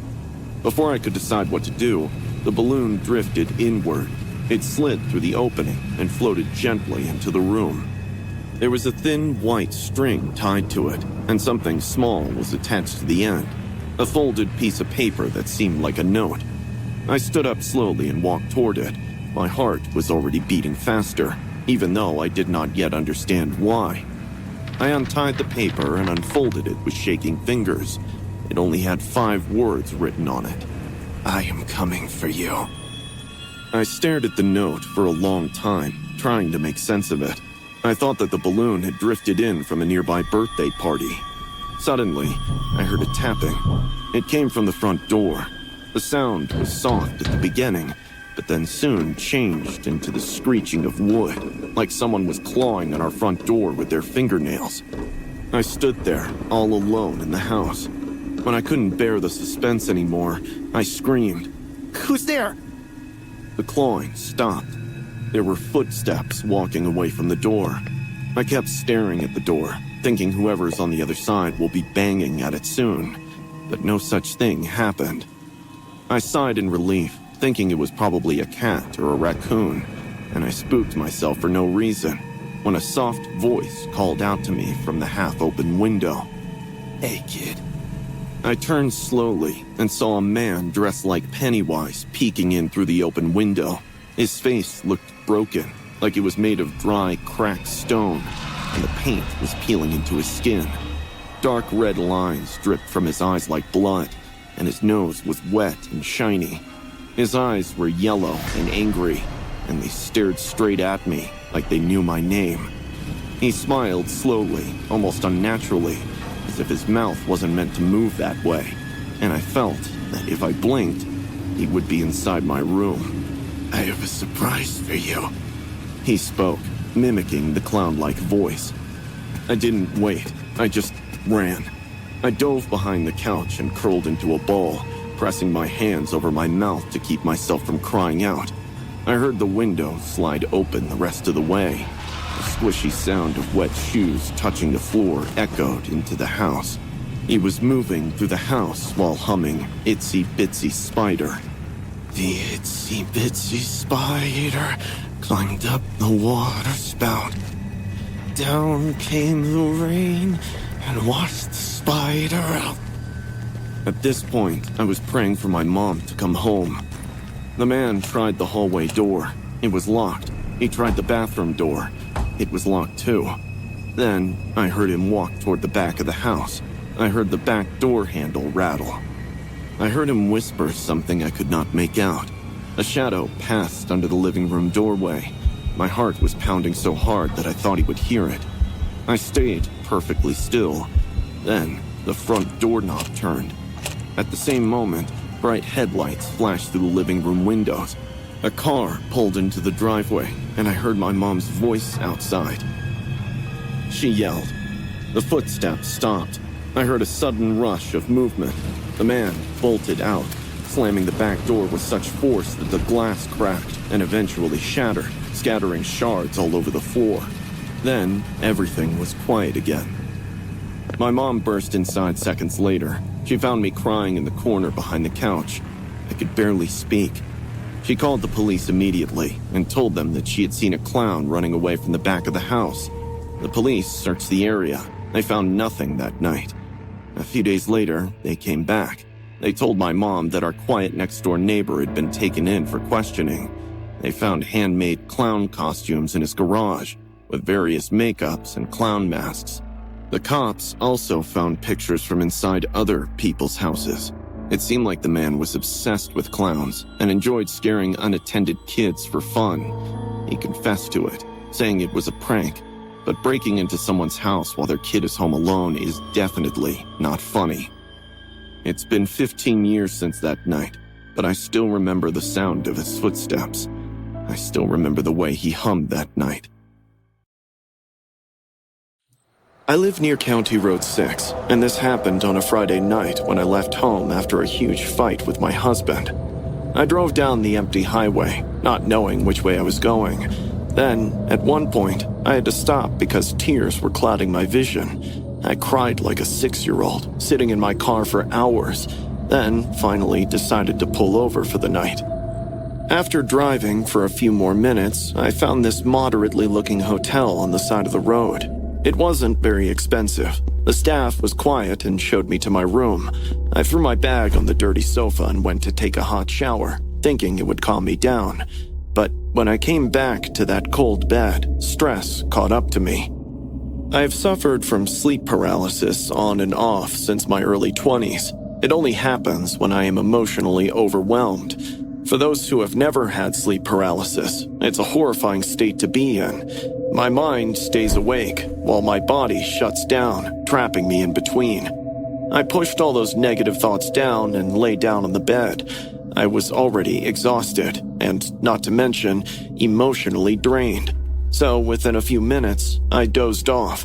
Before I could decide what to do, the balloon drifted inward. It slid through the opening and floated gently into the room. There was a thin white string tied to it, and something small was attached to the end, a folded piece of paper that seemed like a note. I stood up slowly and walked toward it. My heart was already beating faster, even though I did not yet understand why. I untied the paper and unfolded it with shaking fingers. It only had 5 words written on it. "I am coming for you." I stared at the note for a long time, trying to make sense of it. I thought that the balloon had drifted in from a nearby birthday party. Suddenly, I heard a tapping. It came from the front door. The sound was soft at the beginning, but then soon changed into the screeching of wood, like someone was clawing on our front door with their fingernails. I stood there, all alone in the house. When I couldn't bear the suspense anymore, I screamed, "Who's there?" The clawing stopped. There were footsteps walking away from the door. I kept staring at the door, thinking whoever's on the other side will be banging at it soon, but no such thing happened. I sighed in relief, thinking it was probably a cat or a raccoon, and I spooked myself for no reason when a soft voice called out to me from the half-open window. "Hey, kid." I turned slowly and saw a man dressed like Pennywise peeking in through the open window. His face looked broken, like it was made of dry, cracked stone, and the paint was peeling into his skin. Dark red lines dripped from his eyes like blood, and his nose was wet and shiny. His eyes were yellow and angry, and they stared straight at me like they knew my name. He smiled slowly, almost unnaturally, as if his mouth wasn't meant to move that way, and I felt that if I blinked, he would be inside my room. "I have a surprise for you," he spoke, mimicking the clown-like voice. I didn't wait. I just ran. I dove behind the couch and curled into a ball, pressing my hands over my mouth to keep myself from crying out. I heard the window slide open the rest of the way. The squishy sound of wet shoes touching the floor echoed into the house. He was moving through the house while humming Itsy Bitsy Spider. "The itsy bitsy spider climbed up the water spout. Down came the rain and washed the spider out." At this point, I was praying for my mom to come home. The man tried the hallway door. It was locked. He tried the bathroom door. It was locked too. Then, I heard him walk toward the back of the house. I heard the back door handle rattle. I heard him whisper something I could not make out. A shadow passed under the living room doorway. My heart was pounding so hard that I thought he would hear it. I stayed perfectly still. Then, the front doorknob turned. At the same moment, bright headlights flashed through the living room windows. A car pulled into the driveway, and I heard my mom's voice outside. She yelled. The footsteps stopped. I heard a sudden rush of movement. The man bolted out, slamming the back door with such force that the glass cracked and eventually shattered, scattering shards all over the floor. Then, everything was quiet again. My mom burst inside seconds later. She found me crying in the corner behind the couch. I could barely speak. She called the police immediately and told them that she had seen a clown running away from the back of the house. The police searched the area. They found nothing that night. A few days later, they came back. They told my mom that our quiet next-door neighbor had been taken in for questioning. They found handmade clown costumes in his garage, with various makeups and clown masks. The cops also found pictures from inside other people's houses. It seemed like the man was obsessed with clowns and enjoyed scaring unattended kids for fun. He confessed to it, saying it was a prank, but breaking into someone's house while their kid is home alone is definitely not funny. It's been 15 years since that night, but I still remember the sound of his footsteps. I still remember the way he hummed that night. I live near County Road 6, and this happened on a Friday night when I left home after a huge fight with my husband. I drove down the empty highway, not knowing which way I was going. Then, at one point, I had to stop because tears were clouding my vision. I cried like a 6-year-old, sitting in my car for hours, then finally decided to pull over for the night. After driving for a few more minutes, I found this moderately looking hotel on the side of the road. It wasn't very expensive. The staff was quiet and showed me to my room. I threw my bag on the dirty sofa and went to take a hot shower, thinking it would calm me down. But when I came back to that cold bed, stress caught up to me. I've suffered from sleep paralysis on and off since my early 20s. It only happens when I am emotionally overwhelmed. For those who have never had sleep paralysis, it's a horrifying state to be in. My mind stays awake, while my body shuts down, trapping me in between. I pushed all those negative thoughts down and lay down on the bed. I was already exhausted, and not to mention, emotionally drained. So within a few minutes, I dozed off.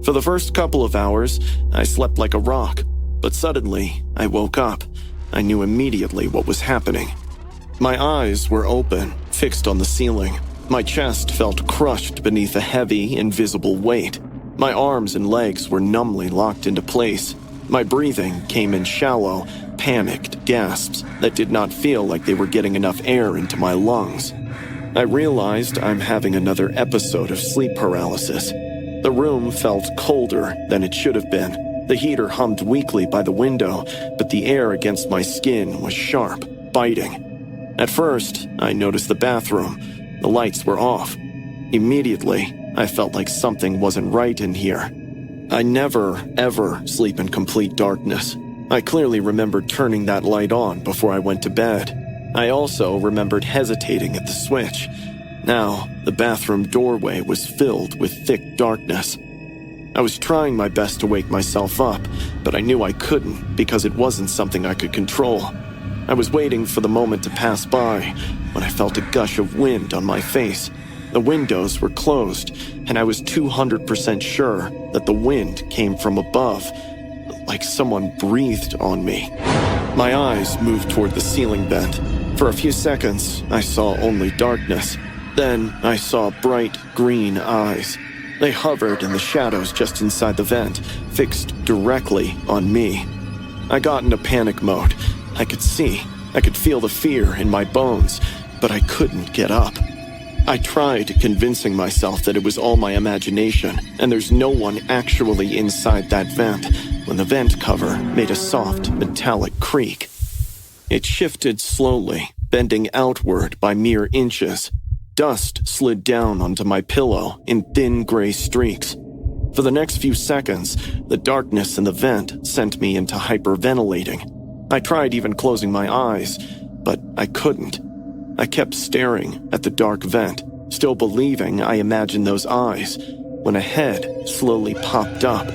For the first couple of hours, I slept like a rock, but suddenly, I woke up. I knew immediately what was happening. My eyes were open, fixed on the ceiling. My chest felt crushed beneath a heavy, invisible weight. My arms and legs were numbly locked into place. My breathing came in shallow, panicked gasps that did not feel like they were getting enough air into my lungs. I realized I'm having another episode of sleep paralysis. The room felt colder than it should have been. The heater hummed weakly by the window, but the air against my skin was sharp, biting. At first, I noticed the bathroom. The lights were off. Immediately, I felt like something wasn't right in here. I never, ever sleep in complete darkness. I clearly remembered turning that light on before I went to bed. I also remembered hesitating at the switch. Now, the bathroom doorway was filled with thick darkness. I was trying my best to wake myself up, but I knew I couldn't because it wasn't something I could control. I was waiting for the moment to pass by when I felt a gush of wind on my face. The windows were closed, and I was 200% sure that the wind came from above, like someone breathed on me. My eyes moved toward the ceiling vent. For a few seconds, I saw only darkness. Then I saw bright green eyes. They hovered in the shadows just inside the vent, fixed directly on me. I got into panic mode. I could feel the fear in my bones, but I couldn't get up. I tried convincing myself that it was all my imagination, and there's no one actually inside that vent, when the vent cover made a soft, metallic creak. It shifted slowly, bending outward by mere inches. Dust slid down onto my pillow in thin gray streaks. For the next few seconds, the darkness in the vent sent me into hyperventilating. I tried even closing my eyes, but I couldn't. I kept staring at the dark vent, still believing I imagined those eyes, when a head slowly popped up.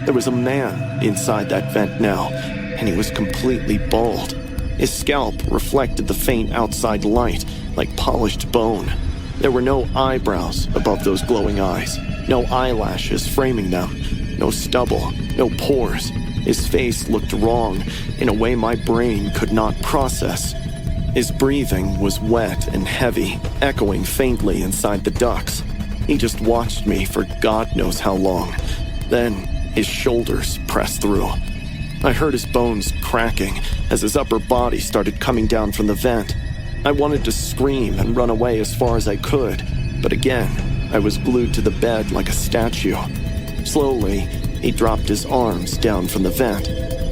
There was a man inside that vent now, and he was completely bald. His scalp reflected the faint outside light like polished bone. There were no eyebrows above those glowing eyes, no eyelashes framing them, no stubble, no pores. His face looked wrong in a way my brain could not process. His breathing was wet and heavy, echoing faintly inside the ducts. He just watched me for God knows how long. Then his shoulders pressed through. I heard his bones cracking as his upper body started coming down from the vent. I wanted to scream and run away as far as I could, but again, I was glued to the bed like a statue. Slowly, he dropped his arms down from the vent.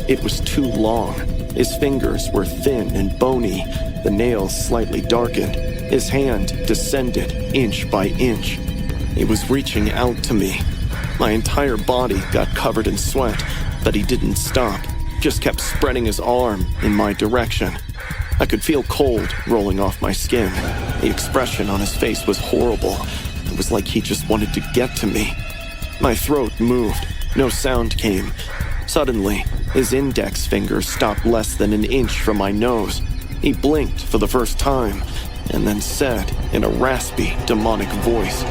It was too long. His fingers were thin and bony, the nails slightly darkened. His hand descended inch by inch. He was reaching out to me. My entire body got covered in sweat, but he didn't stop, just kept spreading his arm in my direction. I could feel cold rolling off my skin. The expression on his face was horrible. It was like he just wanted to get to me. My throat moved. No sound came. Suddenly, his index finger stopped less than an inch from my nose. He blinked for the first time, and then said in a raspy, demonic voice,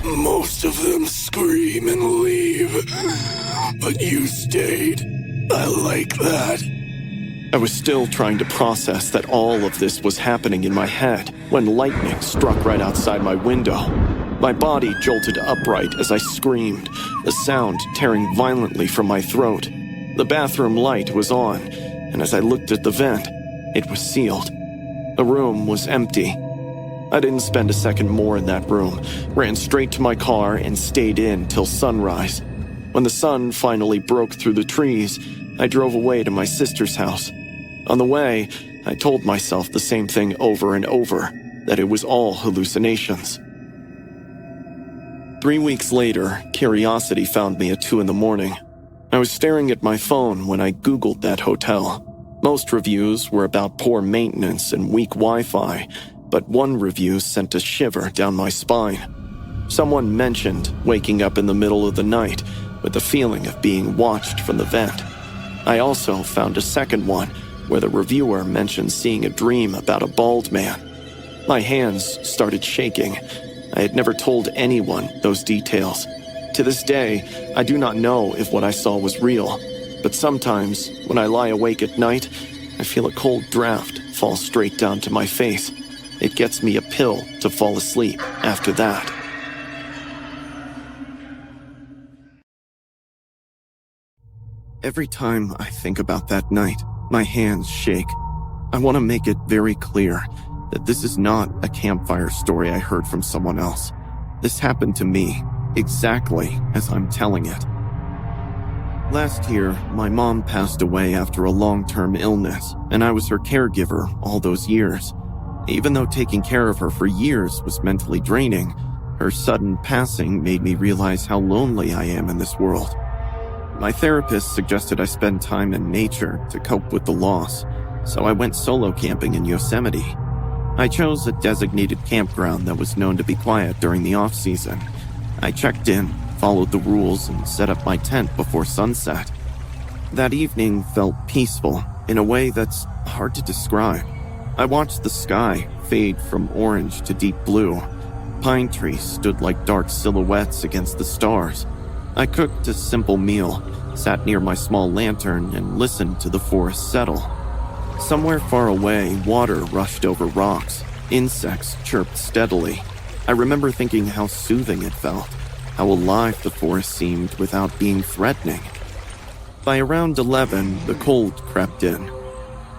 Most of them scream and leave, but you stayed. I like that. I was still trying to process that all of this was happening in my head when lightning struck right outside my window. My body jolted upright as I screamed, the sound tearing violently from my throat. The bathroom light was on, and as I looked at the vent, it was sealed. The room was empty. I didn't spend a second more in that room, ran straight to my car and stayed in till sunrise. When the sun finally broke through the trees, I drove away to my sister's house. On the way, I told myself the same thing over and over, that it was all hallucinations. 3 weeks later, curiosity found me at 2 a.m. I was staring at my phone when I Googled that hotel. Most reviews were about poor maintenance and weak Wi-Fi, but one review sent a shiver down my spine. Someone mentioned waking up in the middle of the night with the feeling of being watched from the vent. I also found a second one where the reviewer mentioned seeing a dream about a bald man. My hands started shaking. I had never told anyone those details. To this day, I do not know if what I saw was real, but sometimes, when I lie awake at night, I feel a cold draft fall straight down to my face. It gets me a pill to fall asleep after that. Every time I think about that night, my hands shake. I want to make it very clear that this is not a campfire story I heard from someone else. This happened to me, exactly as I'm telling it. Last year, my mom passed away after a long-term illness, and I was her caregiver all those years. Even though taking care of her for years was mentally draining, her sudden passing made me realize how lonely I am in this world. My therapist suggested I spend time in nature to cope with the loss, so I went solo camping in Yosemite. I chose a designated campground that was known to be quiet during the off-season. I checked in, followed the rules, and set up my tent before sunset. That evening felt peaceful in a way that's hard to describe. I watched the sky fade from orange to deep blue. Pine trees stood like dark silhouettes against the stars. I cooked a simple meal, sat near my small lantern, and listened to the forest settle. Somewhere far away, water rushed over rocks. Insects chirped steadily. I remember thinking how soothing it felt, how alive the forest seemed without being threatening. By around 11, the cold crept in.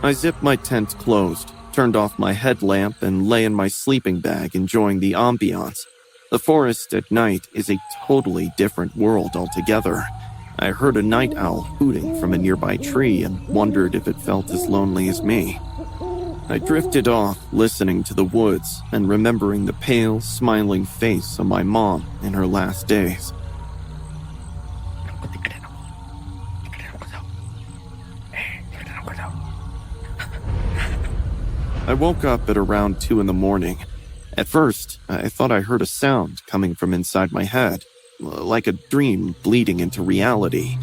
I zipped my tent closed, turned off my headlamp, and lay in my sleeping bag enjoying the ambiance. The forest at night is a totally different world altogether. I heard a night owl hooting from a nearby tree and wondered if it felt as lonely as me. I drifted off, listening to the woods and remembering the pale, smiling face of my mom in her last days. I woke up at around 2 a.m. At first, I thought I heard a sound coming from inside my head, like a dream bleeding into reality.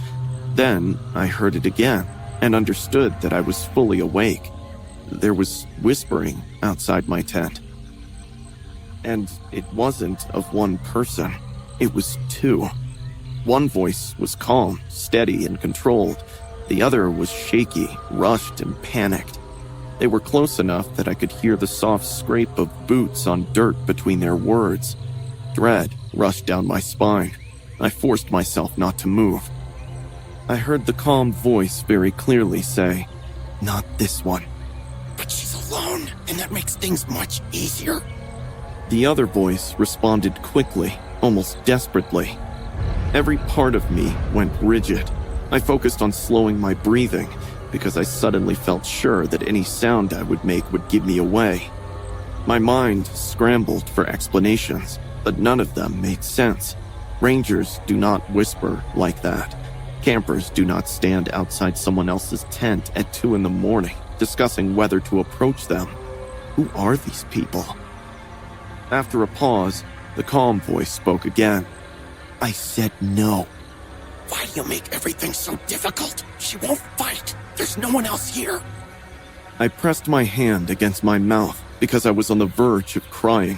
Then I heard it again and understood that I was fully awake. There was whispering outside my tent. And it wasn't of one person. It was two. One voice was calm, steady, and controlled. The other was shaky, rushed, and panicked. They were close enough that I could hear the soft scrape of boots on dirt between their words. Dread rushed down my spine. I forced myself not to move. I heard the calm voice very clearly say, "Not this one." But she's alone, and that makes things much easier. The other voice responded quickly, almost desperately. Every part of me went rigid. I focused on slowing my breathing because I suddenly felt sure that any sound I would make would give me away. My mind scrambled for explanations, but none of them made sense. Rangers do not whisper like that. Campers do not stand outside someone else's tent at 2 a.m. discussing whether to approach them. Who are these people? After a pause, the calm voice spoke again. I said no. Why do you make everything so difficult? She won't fight. There's no one else here. I pressed my hand against my mouth because I was on the verge of crying.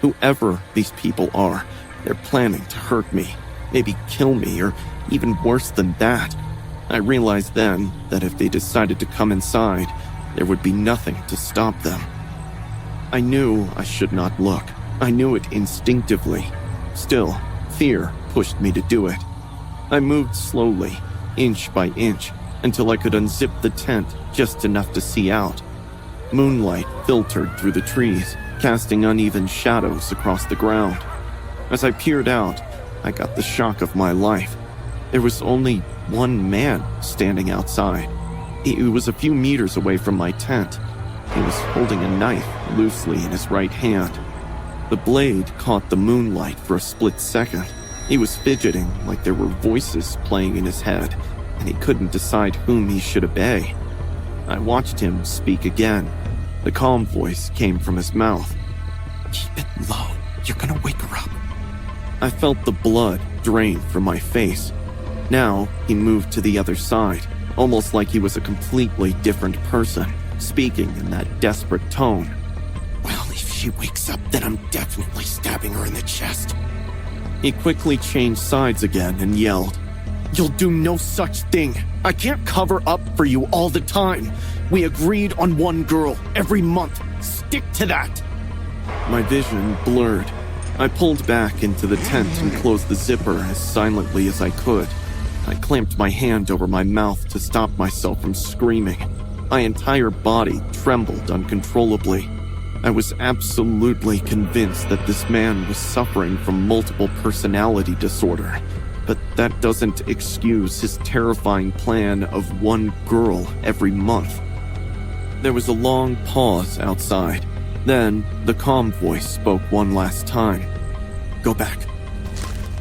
Whoever these people are, they're planning to hurt me, maybe kill me, or even worse than that. I realized then that if they decided to come inside, there would be nothing to stop them. I knew I should not look. I knew it instinctively. Still, fear pushed me to do it. I moved slowly, inch by inch, until I could unzip the tent just enough to see out. Moonlight filtered through the trees, casting uneven shadows across the ground. As I peered out, I got the shock of my life. There was only one man standing outside. He was a few meters away from my tent. He was holding a knife loosely in his right hand. The blade caught the moonlight for a split second. He was fidgeting like there were voices playing in his head, and he couldn't decide whom he should obey. I watched him speak again. The calm voice came from his mouth. Keep it low. You're gonna wake her up. I felt the blood drain from my face. Now he moved to the other side, almost like he was a completely different person, speaking in that desperate tone. Well, if she wakes up, then I'm definitely stabbing her in the chest. He quickly changed sides again and yelled, "You'll do no such thing. I can't cover up for you all the time. We agreed on one girl every month. Stick to that." My vision blurred. I pulled back into the tent and closed the zipper as silently as I could. I clamped my hand over my mouth to stop myself from screaming. My entire body trembled uncontrollably. I was absolutely convinced that this man was suffering from multiple personality disorder, but that doesn't excuse his terrifying plan of one girl every month. There was a long pause outside. Then, the calm voice spoke one last time. "Go back."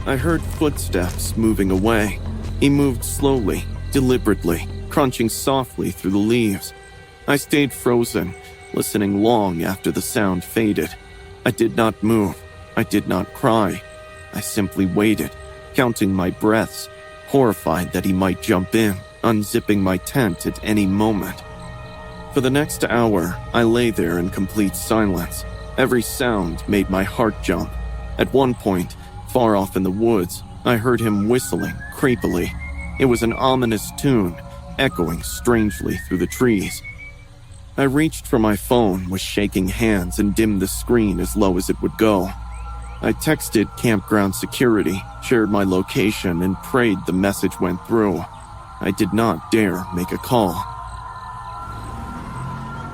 I heard footsteps moving away. He moved slowly, deliberately, crunching softly through the leaves. I stayed frozen, listening long after the sound faded. I did not move. I did not cry. I simply waited, counting my breaths, horrified that he might jump in, unzipping my tent at any moment. For the next hour, I lay there in complete silence. Every sound made my heart jump. At one point, far off in the woods, I heard him whistling creepily. It was an ominous tune, echoing strangely through the trees. I reached for my phone with shaking hands and dimmed the screen as low as it would go. I texted campground security, shared my location, and prayed the message went through. I did not dare make a call.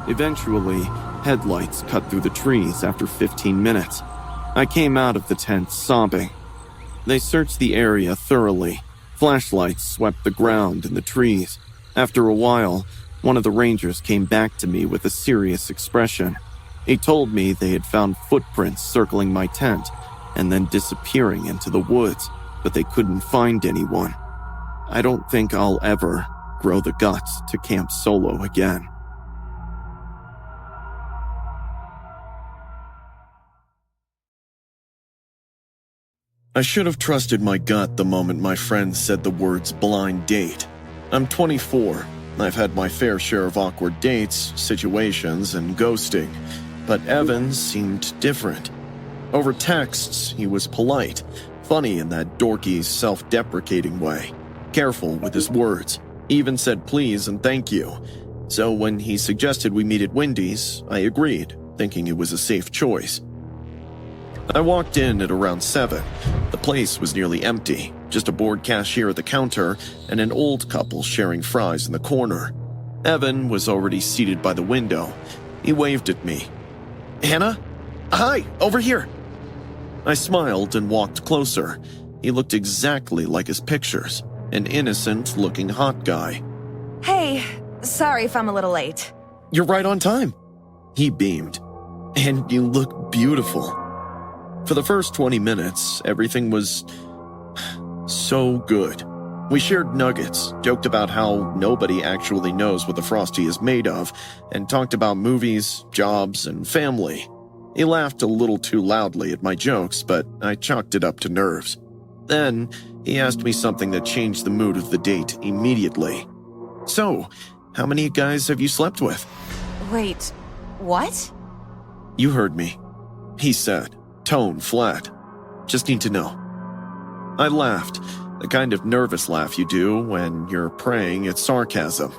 Eventually, headlights cut through the trees after 15 minutes. I came out of the tent sobbing. They searched the area thoroughly. Flashlights swept the ground and the trees. After a while, one of the rangers came back to me with a serious expression. He told me they had found footprints circling my tent and then disappearing into the woods, but they couldn't find anyone. I don't think I'll ever grow the guts to camp solo again. I should have trusted my gut the moment my friend said the words blind date. I'm 24. I've had my fair share of awkward dates, situations, and ghosting, but Evans seemed different. Over texts, he was polite, funny in that dorky, self-deprecating way, careful with his words, even said please and thank you. So when he suggested we meet at Wendy's, I agreed, thinking it was a safe choice. I walked in at around 7. The place was nearly empty, just a bored cashier at the counter and an old couple sharing fries in the corner. Evan was already seated by the window. He waved at me. "Hannah? Hi, over here." I smiled and walked closer. He looked exactly like his pictures, an innocent-looking hot guy. Hey, sorry if I'm a little late. "You're right on time." He beamed. "And you look beautiful." For the first 20 minutes, everything was so good. We shared nuggets, joked about how nobody actually knows what the Frosty is made of, and talked about movies, jobs, and family. He laughed a little too loudly at my jokes, but I chalked it up to nerves. Then, he asked me something that changed the mood of the date immediately. "So, how many guys have you slept with?" Wait, what? "You heard me," he said, tone flat. "Just need to know." I laughed, the kind of nervous laugh you do when you're praying at sarcasm.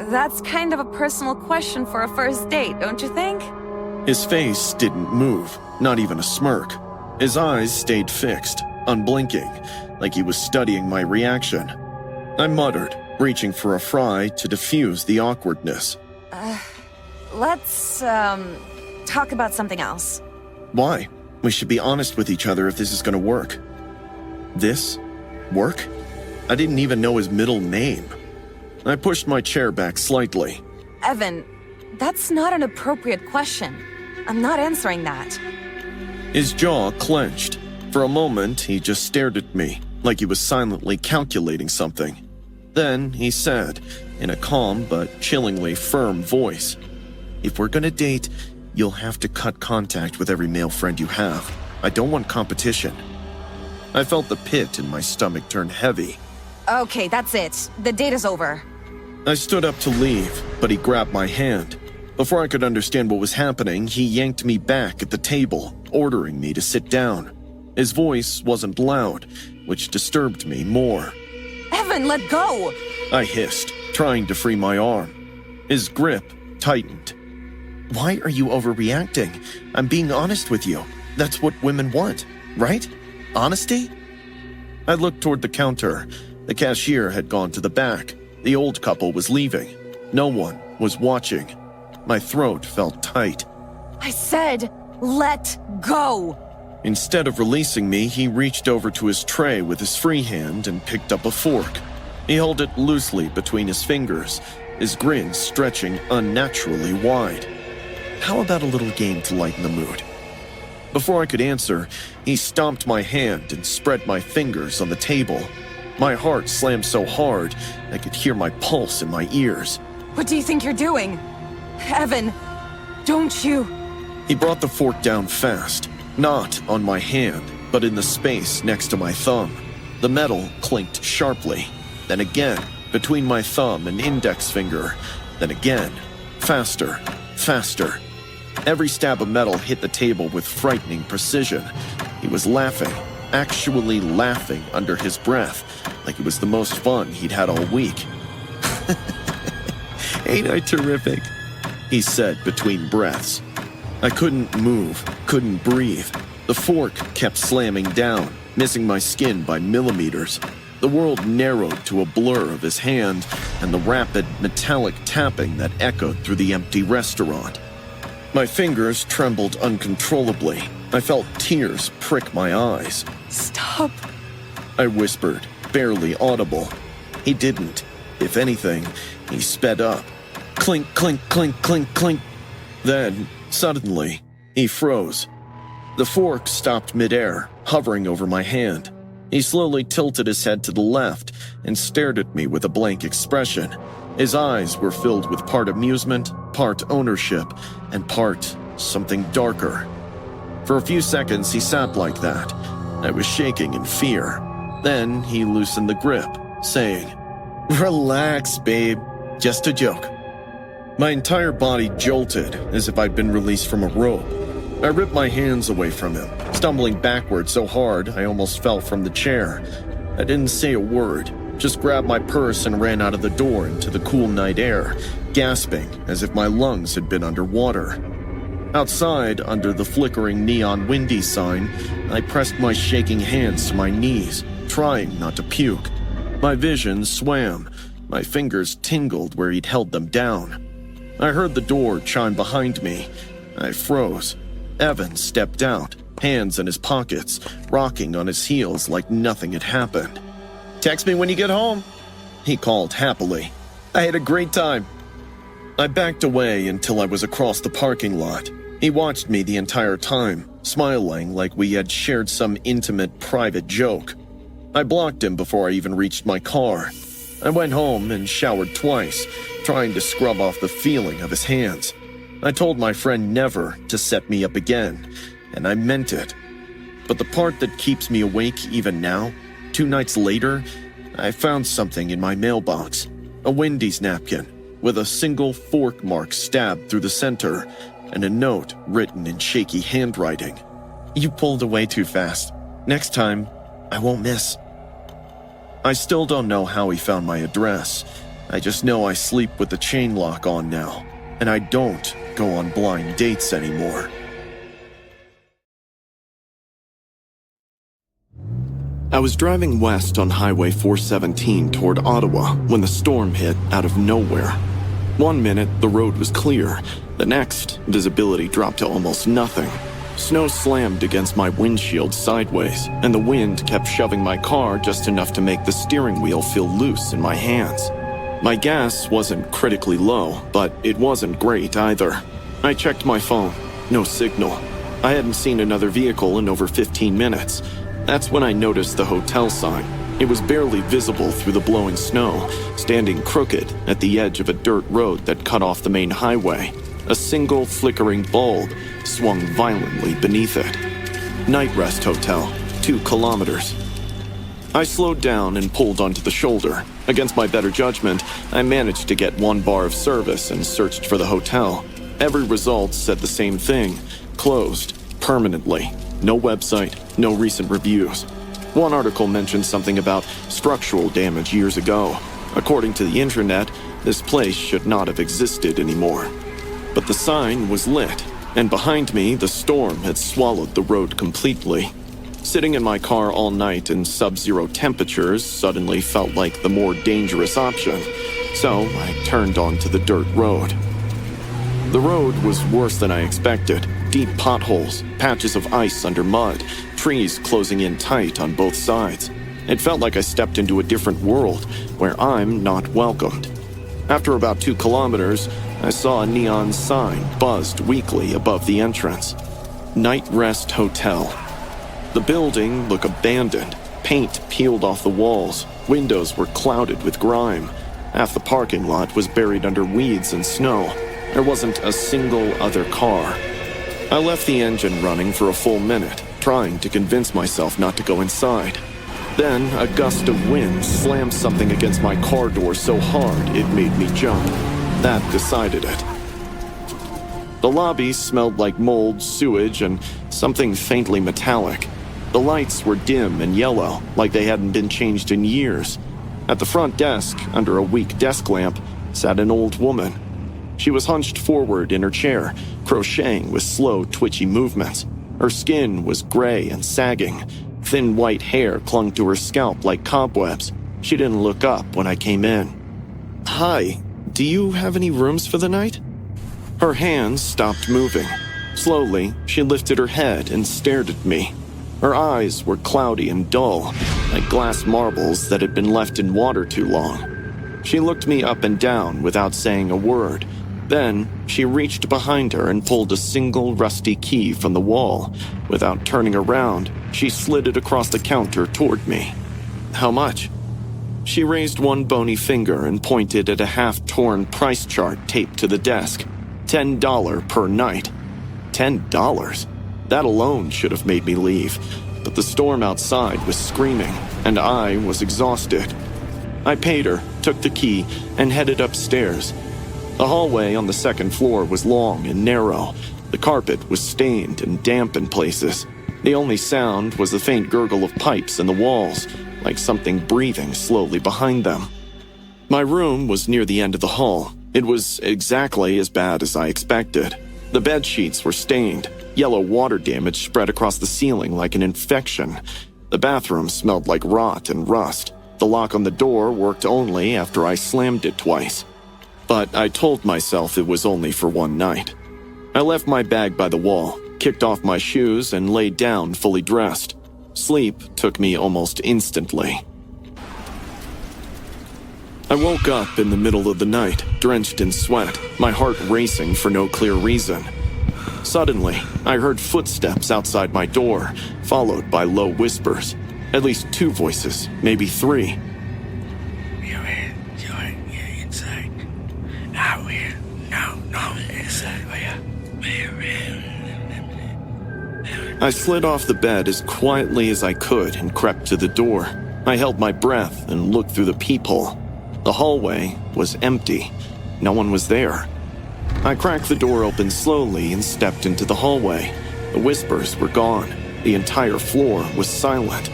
That's kind of a personal question for a first date, don't you think? His face didn't move, not even a smirk. His eyes stayed fixed, unblinking, like he was studying my reaction. I muttered, reaching for a fry to diffuse the awkwardness. Let's, talk about something else. "Why? We should be honest with each other if this is gonna work." This? Work? I didn't even know his middle name. I pushed my chair back slightly. Evan, that's not an appropriate question. I'm not answering that. His jaw clenched. For a moment, he just stared at me, like he was silently calculating something. Then he said, in a calm but chillingly firm voice, "If we're gonna date, you'll have to cut contact with every male friend you have. I don't want competition." I felt the pit in my stomach turn heavy. Okay, that's it. The date is over. I stood up to leave, but he grabbed my hand. Before I could understand what was happening, he yanked me back at the table, ordering me to sit down. His voice wasn't loud, which disturbed me more. Evan, let go! I hissed, trying to free my arm. His grip tightened. "Why are you overreacting? I'm being honest with you. That's what women want, right? Honesty?" I looked toward the counter. The cashier had gone to the back. The old couple was leaving. No one was watching. My throat felt tight. I said, let go! Instead of releasing me, he reached over to his tray with his free hand and picked up a fork. He held it loosely between his fingers, his grin stretching unnaturally wide. How about a little game to lighten the mood? Before I could answer, he stomped my hand and spread my fingers on the table. My heart slammed so hard, I could hear my pulse in my ears. What do you think you're doing? Evan, don't you... He brought the fork down fast, not on my hand, but in the space next to my thumb. The metal clinked sharply, then again, between my thumb and index finger, then again, faster, faster. Every stab of metal hit the table with frightening precision. He was laughing, actually laughing under his breath, like it was the most fun he'd had all week. Ain't I terrific? He said between breaths. I couldn't move, couldn't breathe. The fork kept slamming down, missing my skin by millimeters. The world narrowed to a blur of his hand and the rapid metallic tapping that echoed through the empty restaurant. My fingers trembled uncontrollably. I felt tears prick my eyes. Stop. I whispered, barely audible. He didn't. If anything, he sped up. Clink, clink, clink, clink, clink. Then, suddenly, he froze. The fork stopped midair, hovering over my hand. He slowly tilted his head to the left and stared at me with a blank expression. His eyes were filled with part amusement, part ownership, and part something darker. For a few seconds, he sat like that. I was shaking in fear. Then he loosened the grip, saying, "Relax, babe. Just a joke." My entire body jolted as if I'd been released from a rope. I ripped my hands away from him, stumbling backward so hard I almost fell from the chair. I didn't say a word, just grabbed my purse and ran out of the door into the cool night air, gasping as if my lungs had been underwater. Outside, under the flickering neon windy sign, I pressed my shaking hands to my knees, trying not to puke. My vision swam. My fingers tingled where he'd held them down. I heard the door chime behind me. I froze. Evan stepped out, hands in his pockets, rocking on his heels like nothing had happened. "Text me when you get home," he called happily. "I had a great time." I backed away until I was across the parking lot. He watched me the entire time, smiling like we had shared some intimate private joke. I blocked him before I even reached my car. I went home and showered twice, trying to scrub off the feeling of his hands. I told my friend never to set me up again, and I meant it. But the part that keeps me awake even now, 2 nights later, I found something in my mailbox. A Wendy's napkin, with a single fork mark stabbed through the center, and a note written in shaky handwriting. "You pulled away too fast. Next time, I won't miss." I still don't know how he found my address. I just know I sleep with the chain lock on now, and I don't go on blind dates anymore. I was driving west on Highway 417 toward Ottawa when the storm hit out of nowhere. 1 minute, the road was clear. The next, visibility dropped to almost nothing. Snow slammed against my windshield sideways, and the wind kept shoving my car just enough to make the steering wheel feel loose in my hands. My gas wasn't critically low, but it wasn't great either. I checked my phone. No signal. I hadn't seen another vehicle in over 15 minutes. That's when I noticed the hotel sign. It was barely visible through the blowing snow, standing crooked at the edge of a dirt road that cut off the main highway. A single flickering bulb swung violently beneath it. Night Rest Hotel, 2 kilometers. I slowed down and pulled onto the shoulder. Against my better judgment, I managed to get 1 bar of service and searched for the hotel. Every result said the same thing: closed, permanently. No website, no recent reviews. One article mentioned something about structural damage years ago. According to the internet, this place should not have existed anymore. But the sign was lit, and behind me, the storm had swallowed the road completely. Sitting in my car all night in sub-zero temperatures suddenly felt like the more dangerous option, so I turned onto the dirt road. The road was worse than I expected. Deep potholes, patches of ice under mud, trees closing in tight on both sides. It felt like I stepped into a different world where I'm not welcomed. After about 2 kilometers, I saw a neon sign buzzed weakly above the entrance. Night Rest Hotel. The building looked abandoned. Paint peeled off the walls. Windows were clouded with grime. Half the parking lot was buried under weeds and snow. There wasn't a single other car. I left the engine running for a full minute, trying to convince myself not to go inside. Then, a gust of wind slammed something against my car door so hard it made me jump. That decided it. The lobby smelled like mold, sewage, and something faintly metallic. The lights were dim and yellow, like they hadn't been changed in years. At the front desk, under a weak desk lamp, sat an old woman. She was hunched forward in her chair, crocheting with slow, twitchy movements. Her skin was gray and sagging. Thin white hair clung to her scalp like cobwebs. She didn't look up when I came in. "Hi, do you have any rooms for the night?" Her hands stopped moving. Slowly, she lifted her head and stared at me. Her eyes were cloudy and dull, like glass marbles that had been left in water too long. She looked me up and down without saying a word. Then, she reached behind her and pulled a single rusty key from the wall. Without turning around, she slid it across the counter toward me. "How much?" She raised one bony finger and pointed at a half-torn price chart taped to the desk. $10 per night. $10? That alone should have made me leave, but the storm outside was screaming, and I was exhausted. I paid her, took the key, and headed upstairs. The hallway on the second floor was long and narrow. The carpet was stained and damp in places. The only sound was the faint gurgle of pipes in the walls, like something breathing slowly behind them. My room was near the end of the hall. It was exactly as bad as I expected. The bed sheets were stained. Yellow water damage spread across the ceiling like an infection. The bathroom smelled like rot and rust. The lock on the door worked only after I slammed it twice. But I told myself it was only for one night. I left my bag by the wall, kicked off my shoes, and laid down fully dressed. Sleep took me almost instantly. I woke up in the middle of the night, drenched in sweat, my heart racing for no clear reason. Suddenly, I heard footsteps outside my door, followed by low whispers. At least 2 voices, maybe 3. I slid off the bed as quietly as I could and crept to the door. I held my breath and looked through the peephole. The hallway was empty. No one was there. I cracked the door open slowly and stepped into the hallway. The whispers were gone. The entire floor was silent.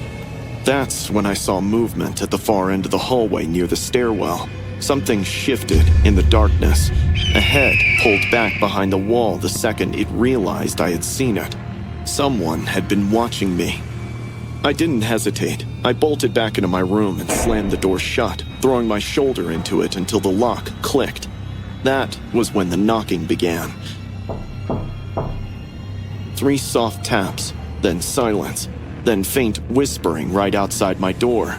That's when I saw movement at the far end of the hallway near the stairwell. Something shifted in the darkness. A head pulled back behind the wall the second it realized I had seen it. Someone had been watching me. I didn't hesitate. I bolted back into my room and slammed the door shut, throwing my shoulder into it until the lock clicked. That was when the knocking began. 3 soft taps, then silence, then faint whispering right outside my door.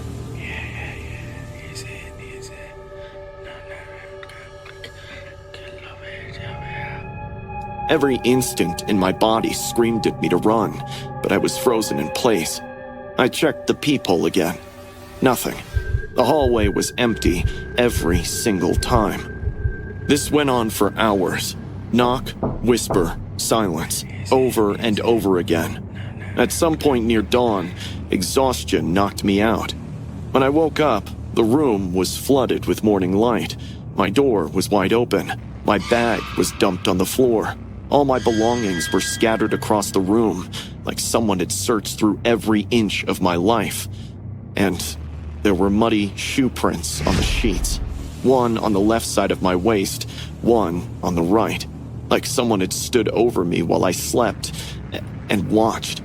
Every instinct in my body screamed at me to run, but I was frozen in place. I checked the peephole again. Nothing. The hallway was empty every single time. This went on for hours. Knock, whisper, silence, over and over again. At some point near dawn, exhaustion knocked me out. When I woke up, the room was flooded with morning light. My door was wide open. My bag was dumped on the floor. All my belongings were scattered across the room, like someone had searched through every inch of my life. And there were muddy shoe prints on the sheets. One on the left side of my waist, one on the right. Like someone had stood over me while I slept and watched.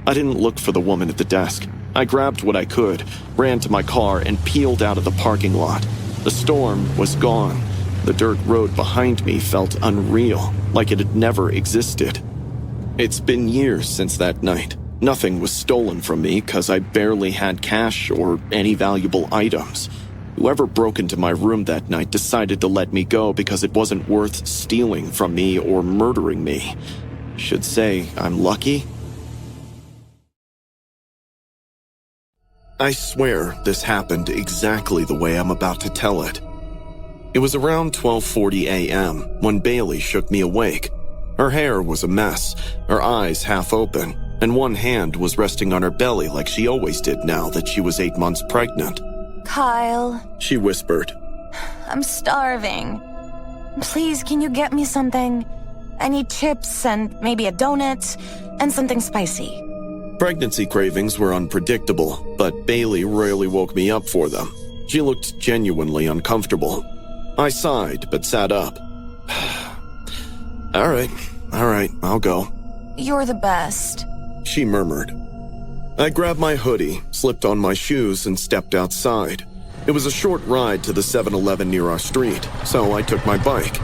I didn't look for the woman at the desk. I grabbed what I could, ran to my car, and peeled out of the parking lot. The storm was gone. The dirt road behind me felt unreal, like it had never existed. It's been years since that night. Nothing was stolen from me because I barely had cash or any valuable items. Whoever broke into my room that night decided to let me go because it wasn't worth stealing from me or murdering me. Should say I'm lucky. I swear this happened exactly the way I'm about to tell it. It was around 12:40 a.m. when Bailey shook me awake. Her hair was a mess, her eyes half open, and one hand was resting on her belly like she always did now that she was 8 months pregnant. Kyle, She whispered. I'm starving. Please, can you get me something? I need chips and maybe a donut and something spicy. Pregnancy cravings were unpredictable, but Bailey rarely woke me up for them. She looked genuinely uncomfortable. I sighed, but sat up. All right, I'll go. You're the best. She murmured. I grabbed my hoodie, slipped on my shoes, and stepped outside. It was a short ride to the 7-Eleven near our street, so I took my bike.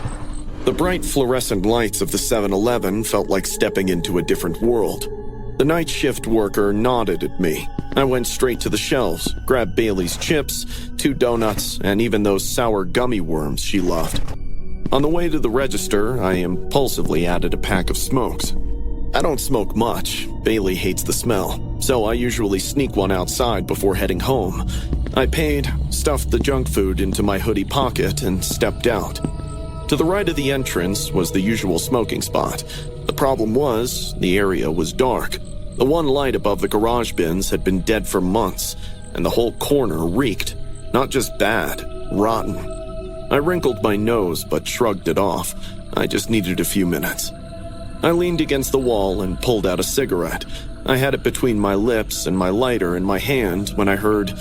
The bright fluorescent lights of the 7-Eleven felt like stepping into a different world. The night shift worker nodded at me. I went straight to the shelves, grabbed Bailey's chips, 2 donuts, and even those sour gummy worms she loved. On the way to the register, I impulsively added a pack of smokes. I don't smoke much. Bailey hates the smell, so I usually sneak one outside before heading home. I paid, stuffed the junk food into my hoodie pocket, and stepped out. To the right of the entrance was the usual smoking spot. The problem was, the area was dark. The one light above the garage bins had been dead for months, and the whole corner reeked. Not just bad, rotten. I wrinkled my nose but shrugged it off. I just needed a few minutes. I leaned against the wall and pulled out a cigarette. I had it between my lips and my lighter in my hand when I heard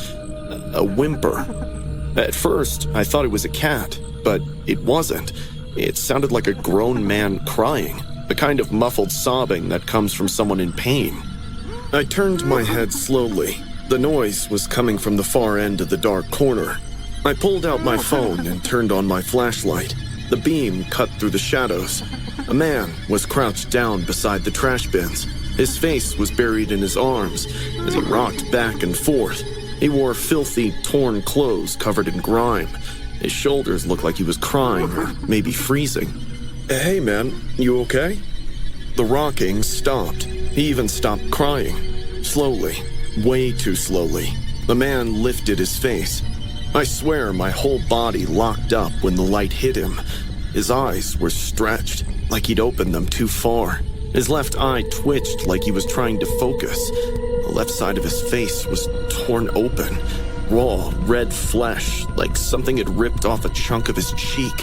a whimper. At first, I thought it was a cat, but it wasn't. It sounded like a grown man crying, the kind of muffled sobbing that comes from someone in pain. I turned my head slowly. The noise was coming from the far end of the dark corner. I pulled out my phone and turned on my flashlight. The beam cut through the shadows. A man was crouched down beside the trash bins. His face was buried in his arms as he rocked back and forth. He wore filthy, torn clothes covered in grime. His shoulders looked like he was crying or maybe freezing. Hey man, you okay? The rocking stopped. He even stopped crying. Slowly, way too slowly, the man lifted his face. I swear my whole body locked up when the light hit him. His eyes were stretched, like he'd opened them too far. His left eye twitched like he was trying to focus. The left side of his face was torn open. Raw, red flesh, like something had ripped off a chunk of his cheek.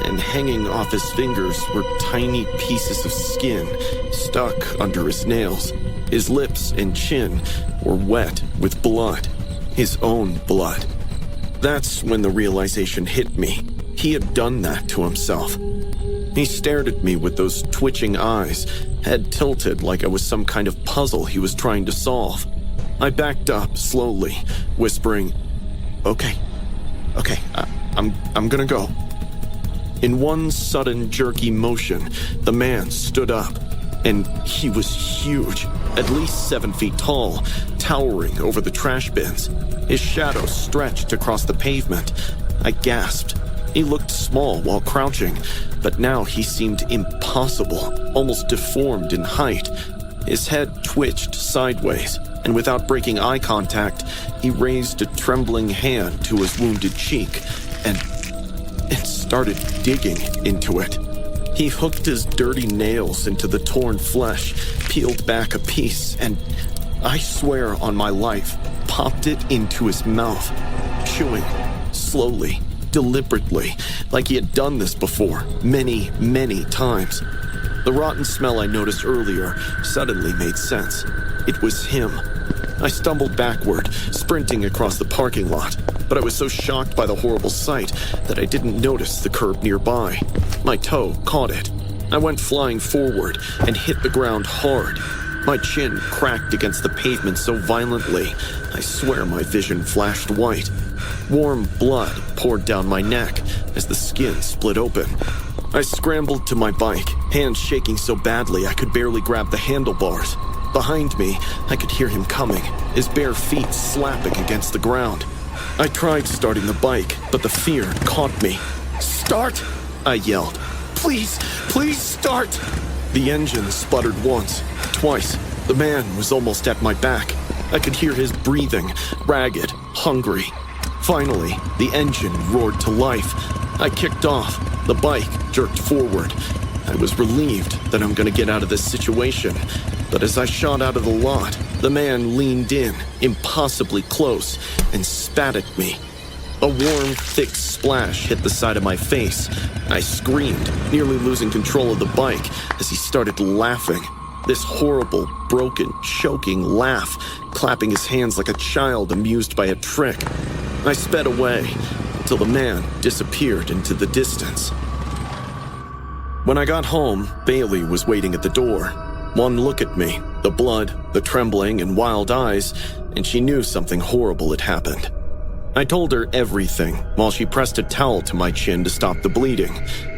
And hanging off his fingers were tiny pieces of skin stuck under his nails. His lips and chin were wet with blood. His own blood. That's when the realization hit me. He had done that to himself. He stared at me with those twitching eyes, head tilted like I was some kind of puzzle he was trying to solve. I backed up slowly, whispering, Okay, I'm gonna go. In one sudden jerky motion, the man stood up, and he was huge, at least 7 feet tall, towering over the trash bins. His shadow stretched across the pavement. I gasped. He looked small while crouching, but now he seemed impossible, almost deformed in height. His head twitched sideways, and without breaking eye contact, he raised a trembling hand to his wounded cheek and started digging into it. He hooked his dirty nails into the torn flesh, peeled back a piece, and, I swear on my life, popped it into his mouth, chewing, slowly, deliberately, like he had done this before, many, many times. The rotten smell I noticed earlier suddenly made sense. It was him. I stumbled backward, sprinting across the parking lot, but I was so shocked by the horrible sight that I didn't notice the curb nearby. My toe caught it. I went flying forward and hit the ground hard. My chin cracked against the pavement so violently, I swear my vision flashed white. Warm blood poured down my neck as the skin split open. I scrambled to my bike, hands shaking so badly I could barely grab the handlebars. Behind me, I could hear him coming, his bare feet slapping against the ground. I tried starting the bike, but the fear caught me. "Start!" I yelled. "Please, please start!" The engine sputtered once, twice. The man was almost at my back. I could hear his breathing, ragged, hungry. Finally, the engine roared to life. I kicked off. The bike jerked forward. I was relieved that I'm gonna get out of this situation. But as I shot out of the lot, the man leaned in, impossibly close, and spat at me. A warm, thick splash hit the side of my face. I screamed, nearly losing control of the bike as he started laughing. This horrible, broken, choking laugh, clapping his hands like a child amused by a trick. I sped away until the man disappeared into the distance. When I got home, Bailey was waiting at the door. One look at me, the blood, the trembling, and wild eyes, and she knew something horrible had happened. I told her everything while she pressed a towel to my chin to stop the bleeding.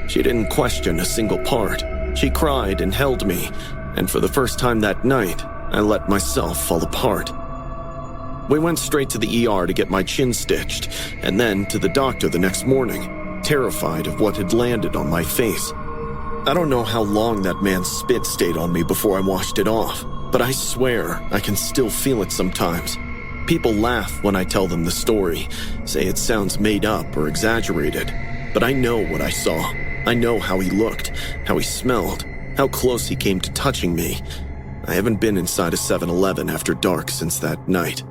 She didn't question a single part. She cried and held me, and for the first time that night, I let myself fall apart. We went straight to the ER to get my chin stitched, and then to the doctor the next morning, terrified of what had landed on my face. I don't know how long that man's spit stayed on me before I washed it off, but I swear I can still feel it sometimes. People laugh when I tell them the story, say it sounds made up or exaggerated, but I know what I saw. I know how he looked, how he smelled, how close he came to touching me. I haven't been inside a 7-Eleven after dark since that night.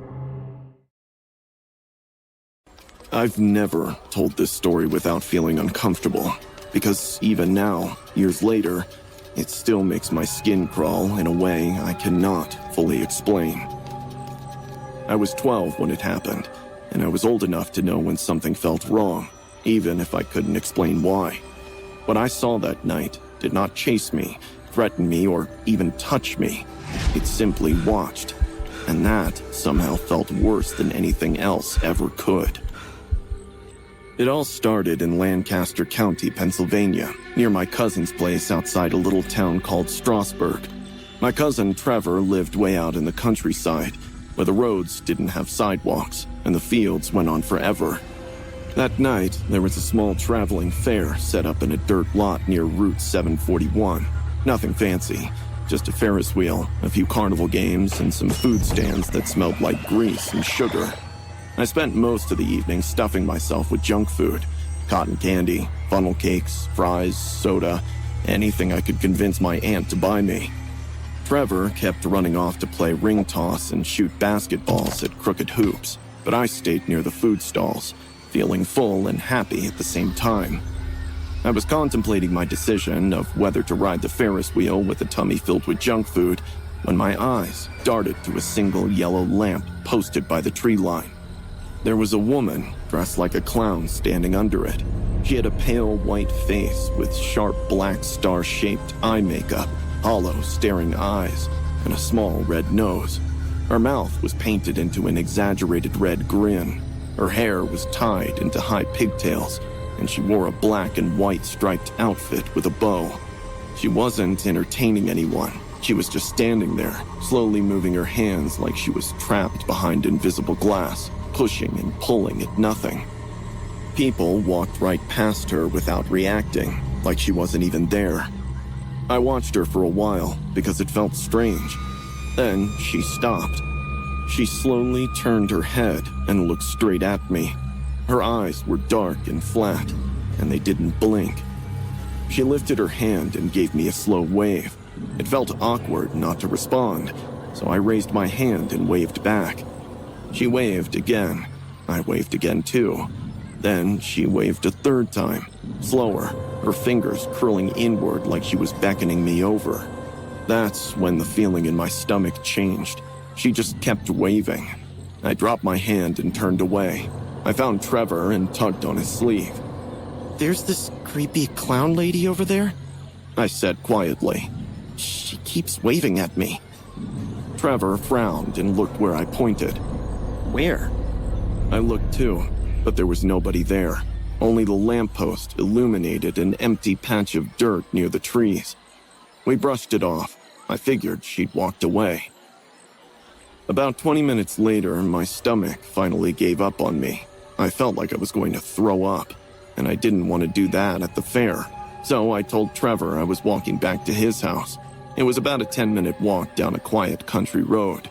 I've never told this story without feeling uncomfortable, because even now, years later, it still makes my skin crawl in a way I cannot fully explain. I was 12 when it happened, and I was old enough to know when something felt wrong, even if I couldn't explain why. What I saw that night did not chase me, threaten me, or even touch me. It simply watched, and that somehow felt worse than anything else ever could. It all started in Lancaster County, Pennsylvania, near my cousin's place outside a little town called Strasburg. My cousin Trevor lived way out in the countryside, where the roads didn't have sidewalks, and the fields went on forever. That night, there was a small traveling fair set up in a dirt lot near Route 741. Nothing fancy, just a Ferris wheel, a few carnival games, and some food stands that smelled like grease and sugar. I spent most of the evening stuffing myself with junk food, cotton candy, funnel cakes, fries, soda, anything I could convince my aunt to buy me. Trevor kept running off to play ring toss and shoot basketballs at crooked hoops, but I stayed near the food stalls, feeling full and happy at the same time. I was contemplating my decision of whether to ride the Ferris wheel with a tummy filled with junk food when my eyes darted to a single yellow lamp posted by the tree line. There was a woman dressed like a clown standing under it. She had a pale white face with sharp black star-shaped eye makeup, hollow staring eyes, and a small red nose. Her mouth was painted into an exaggerated red grin. Her hair was tied into high pigtails, and she wore a black and white striped outfit with a bow. She wasn't entertaining anyone. She was just standing there, slowly moving her hands like she was trapped behind invisible glass, pushing and pulling at nothing. People walked right past her without reacting, like she wasn't even there. I watched her for a while because it felt strange. Then she stopped. She slowly turned her head and looked straight at me. Her eyes were dark and flat, and they didn't blink. She lifted her hand and gave me a slow wave. It felt awkward not to respond, so I raised my hand and waved back. She waved again. I waved again too. Then she waved a third time, slower, her fingers curling inward like she was beckoning me over. That's when the feeling in my stomach changed. She just kept waving. I dropped my hand and turned away. I found Trevor and tugged on his sleeve. "There's this creepy clown lady over there," I said quietly. "She keeps waving at me." Trevor frowned and looked where I pointed. Where? I looked too, but there was nobody there. Only the lamppost illuminated an empty patch of dirt near the trees. We brushed it off. I figured she'd walked away. About 20 minutes later, my stomach finally gave up on me. I felt like I was going to throw up, and I didn't want to do that at the fair. So I told Trevor I was walking back to his house. It was about a 10-minute walk down a quiet country road.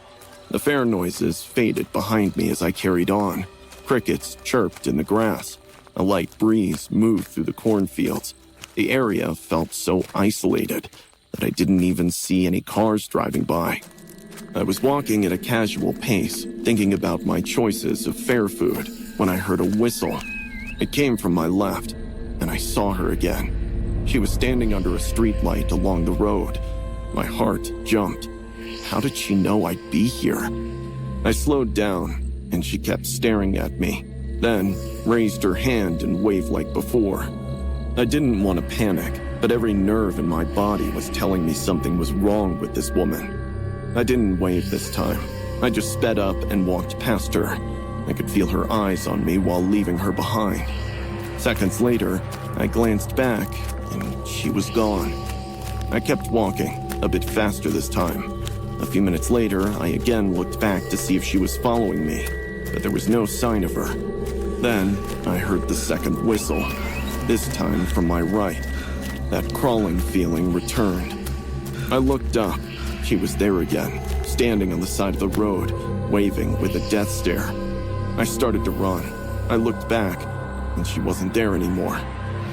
The fair noises faded behind me as I carried on. Crickets chirped in the grass. A light breeze moved through the cornfields. The area felt so isolated that I didn't even see any cars driving by. I was walking at a casual pace, thinking about my choices of fair food, when I heard a whistle. It came from my left, and I saw her again. She was standing under a streetlight along the road. My heart jumped. How did she know I'd be here? I slowed down, and she kept staring at me, then raised her hand and waved like before. I didn't want to panic, but every nerve in my body was telling me something was wrong with this woman. I didn't wave this time. I just sped up and walked past her. I could feel her eyes on me while leaving her behind. Seconds later, I glanced back, and she was gone. I kept walking, a bit faster this time. A few minutes later, I again looked back to see if she was following me, but there was no sign of her. Then, I heard the second whistle, this time from my right. That crawling feeling returned. I looked up. She was there again, standing on the side of the road, waving with a death stare. I started to run. I looked back, and she wasn't there anymore.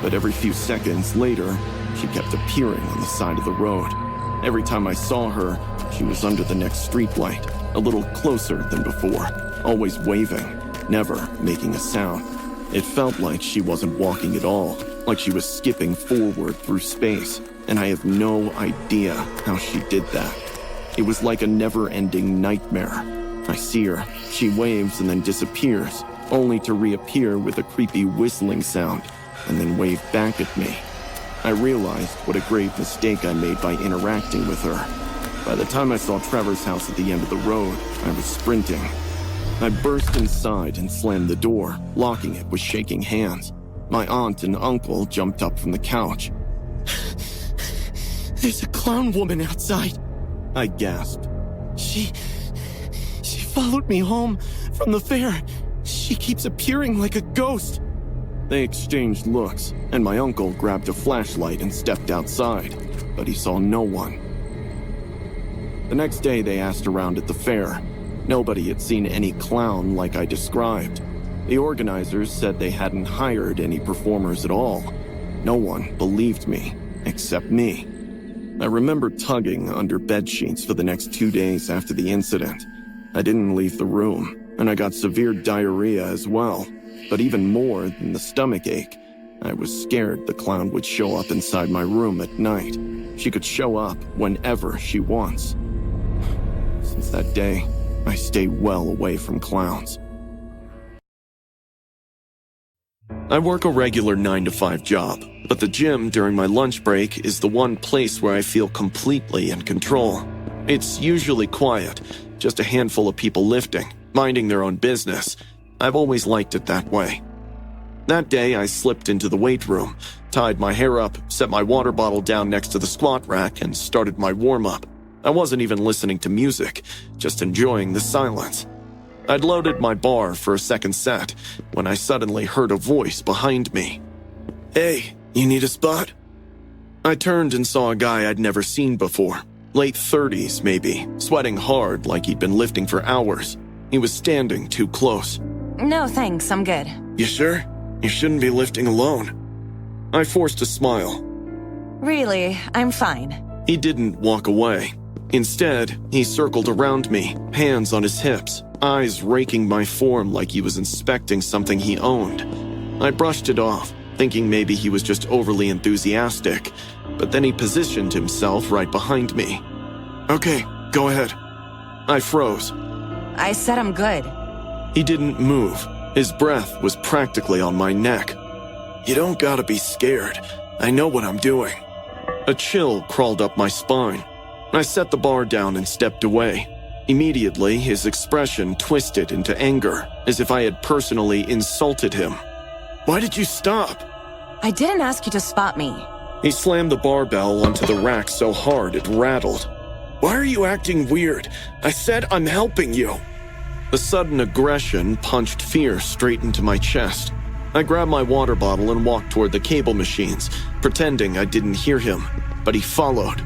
But every few seconds later, she kept appearing on the side of the road. Every time I saw her, she was under the next streetlight, a little closer than before, always waving, never making a sound. It felt like she wasn't walking at all, like she was skipping forward through space, and I have no idea how she did that. It was like a never-ending nightmare. I see her, she waves and then disappears, only to reappear with a creepy whistling sound, and then wave back at me. I realized what a grave mistake I made by interacting with her. By the time I saw Trevor's house at the end of the road, I was sprinting. I burst inside and slammed the door, locking it with shaking hands. My aunt and uncle jumped up from the couch. There's a clown woman outside, I gasped. She followed me home from the fair. She keeps appearing like a ghost. They exchanged looks, and my uncle grabbed a flashlight and stepped outside, but he saw no one. The next day they asked around at the fair. Nobody had seen any clown like I described. The organizers said they hadn't hired any performers at all. No one believed me, except me. I remember tugging under bedsheets for the next 2 days after the incident. I didn't leave the room, and I got severe diarrhea as well. But even more than the stomach ache, I was scared the clown would show up inside my room at night. She could show up whenever she wants. Since that day, I stay well away from clowns. I work a regular 9-to-5 job, but the gym during my lunch break is the one place where I feel completely in control. It's usually quiet, just a handful of people lifting, minding their own business. I've always liked it that way. That day, I slipped into the weight room, tied my hair up, set my water bottle down next to the squat rack, and started my warm-up. I wasn't even listening to music, just enjoying the silence. I'd loaded my bar for a second set when I suddenly heard a voice behind me. Hey, you need a spot? I turned and saw a guy I'd never seen before. Late 30s, maybe, sweating hard like he'd been lifting for hours. He was standing too close. No, thanks, I'm good. You sure? You shouldn't be lifting alone. I forced a smile. Really, I'm fine. He didn't walk away. Instead, he circled around me, hands on his hips, eyes raking my form like he was inspecting something he owned. I brushed it off, thinking maybe he was just overly enthusiastic, but then he positioned himself right behind me. Okay, go ahead. I froze. I said I'm good. He didn't move. His breath was practically on my neck. You don't gotta be scared. I know what I'm doing. A chill crawled up my spine. I set the bar down and stepped away. Immediately, his expression twisted into anger, as if I had personally insulted him. "Why did you stop?" I didn't ask you to spot me. He slammed the barbell onto the rack so hard it rattled. "Why are you acting weird? I said I'm helping you." The sudden aggression punched fear straight into my chest. I grabbed my water bottle and walked toward the cable machines, pretending I didn't hear him, but he followed.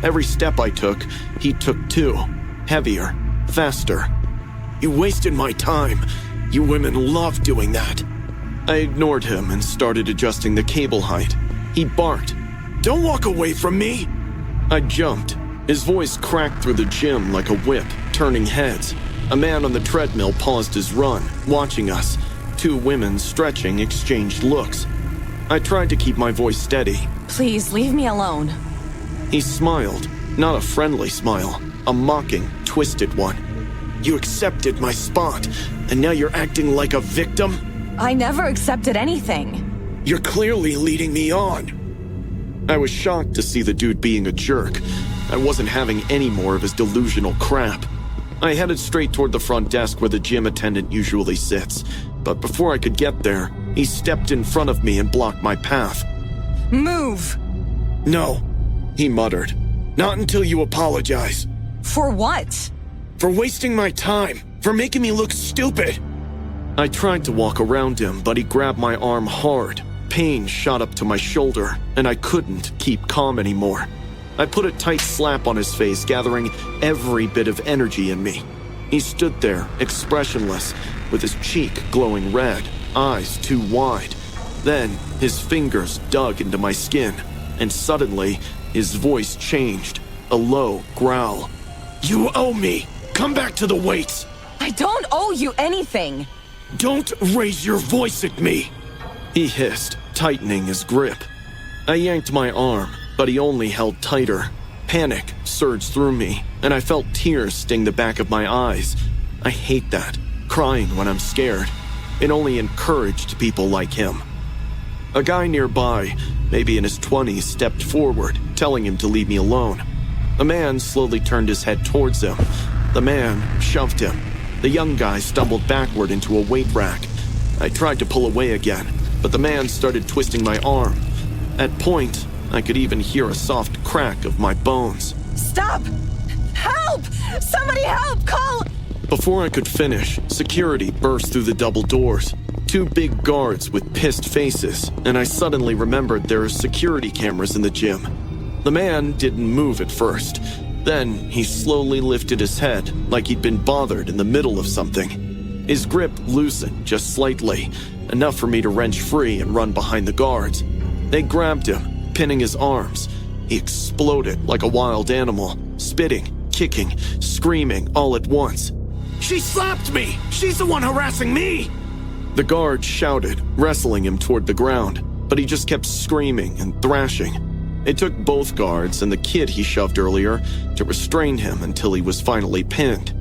Every step I took, he took too. Heavier, faster. "You wasted my time. You women love doing that." I ignored him and started adjusting the cable height. He barked, "Don't walk away from me!" I jumped. His voice cracked through the gym like a whip, turning heads. A man on the treadmill paused his run, watching us. Two women stretching exchanged looks. I tried to keep my voice steady. Please, leave me alone. He smiled, not a friendly smile, a mocking, twisted one. "You accepted my spot, and now you're acting like a victim?" I never accepted anything. "You're clearly leading me on." I was shocked to see the dude being a jerk. I wasn't having any more of his delusional crap. I headed straight toward the front desk where the gym attendant usually sits, but before I could get there, he stepped in front of me and blocked my path. Move! "No," he muttered. "Not until you apologize." For what? "For wasting my time, for making me look stupid." I tried to walk around him, but he grabbed my arm hard. Pain shot up to my shoulder, and I couldn't keep calm anymore. I put a tight slap on his face, gathering every bit of energy in me. He stood there, expressionless, with his cheek glowing red, eyes too wide. Then, his fingers dug into my skin, and suddenly, his voice changed, a low growl. "You owe me! Come back to the weights!" I don't owe you anything. "Don't raise your voice at me!" he hissed, tightening his grip. I yanked my arm, but he only held tighter. Panic surged through me, and I felt tears sting the back of my eyes. I hate that, crying when I'm scared. It only encouraged people like him. A guy nearby, maybe in his 20s, stepped forward, telling him to leave me alone. A man slowly turned his head towards him. The man shoved him. The young guy stumbled backward into a weight rack. I tried to pull away again, but the man started twisting my arm. At point, I could even hear a soft crack of my bones. Stop! Help! Somebody help! Call! Before I could finish, security burst through the double doors. Two big guards with pissed faces, and I suddenly remembered there are security cameras in the gym. The man didn't move at first. Then he slowly lifted his head like he'd been bothered in the middle of something. His grip loosened just slightly, enough for me to wrench free and run behind the guards. They grabbed him, pinning his arms. He exploded like a wild animal, spitting, kicking, screaming all at once. "She slapped me! She's the one harassing me!" The guard shouted, wrestling him toward the ground, but he just kept screaming and thrashing. It took both guards and the kid he shoved earlier to restrain him until he was finally pinned.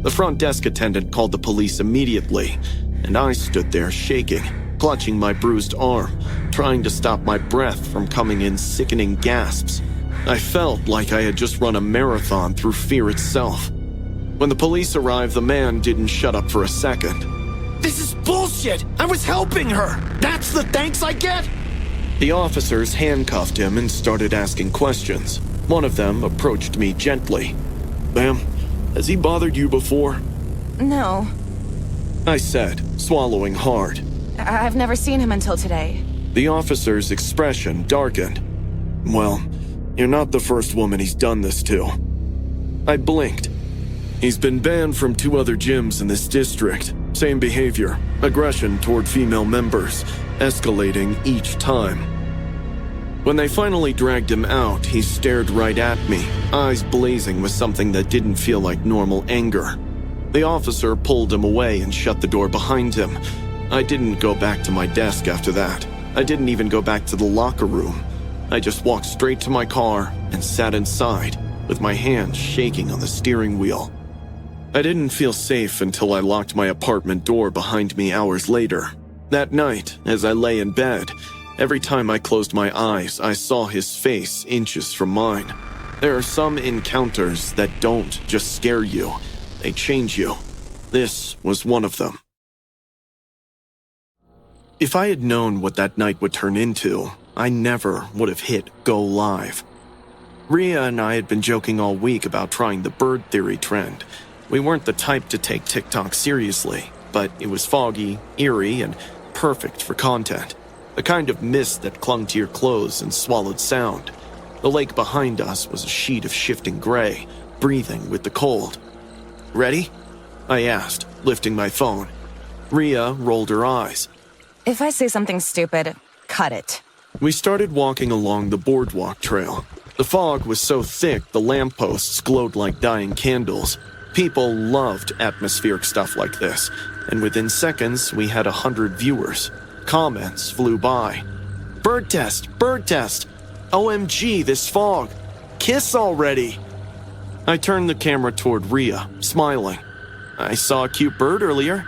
The front desk attendant called the police immediately, and I stood there shaking, clutching my bruised arm, trying to stop my breath from coming in sickening gasps. I felt like I had just run a marathon through fear itself. When the police arrived, the man didn't shut up for a second. "This is bullshit! I was helping her! That's the thanks I get?" The officers handcuffed him and started asking questions. One of them approached me gently. "Ma'am, has he bothered you before?" No, I said, swallowing hard. I've never seen him until today. The officer's expression darkened. "Well, you're not the first woman he's done this to." I blinked. "He's been banned from 2 other gyms in this district. Same behavior, aggression toward female members, escalating each time." When they finally dragged him out, he stared right at me, eyes blazing with something that didn't feel like normal anger. The officer pulled him away and shut the door behind him. I didn't go back to my desk after that. I didn't even go back to the locker room. I just walked straight to my car and sat inside, with my hands shaking on the steering wheel. I didn't feel safe until I locked my apartment door behind me hours later. That night, as I lay in bed, every time I closed my eyes, I saw his face inches from mine. There are some encounters that don't just scare you. They change you. This was one of them. If I had known what that night would turn into, I never would have hit go live. Rhea and I had been joking all week about trying the bird theory trend. We weren't the type to take TikTok seriously, but it was foggy, eerie, and perfect for content. The kind of mist that clung to your clothes and swallowed sound. The lake behind us was a sheet of shifting gray, breathing with the cold. Ready? I asked, lifting my phone. Rhea rolled her eyes. If I say something stupid, cut it. We started walking along the boardwalk trail. The fog was so thick the lampposts glowed like dying candles. People loved atmospheric stuff like this, and within seconds we had 100 viewers. Comments flew by. Bird test! Bird test! OMG, this fog! Kiss already! I turned the camera toward Rhea, smiling. I saw a cute bird earlier.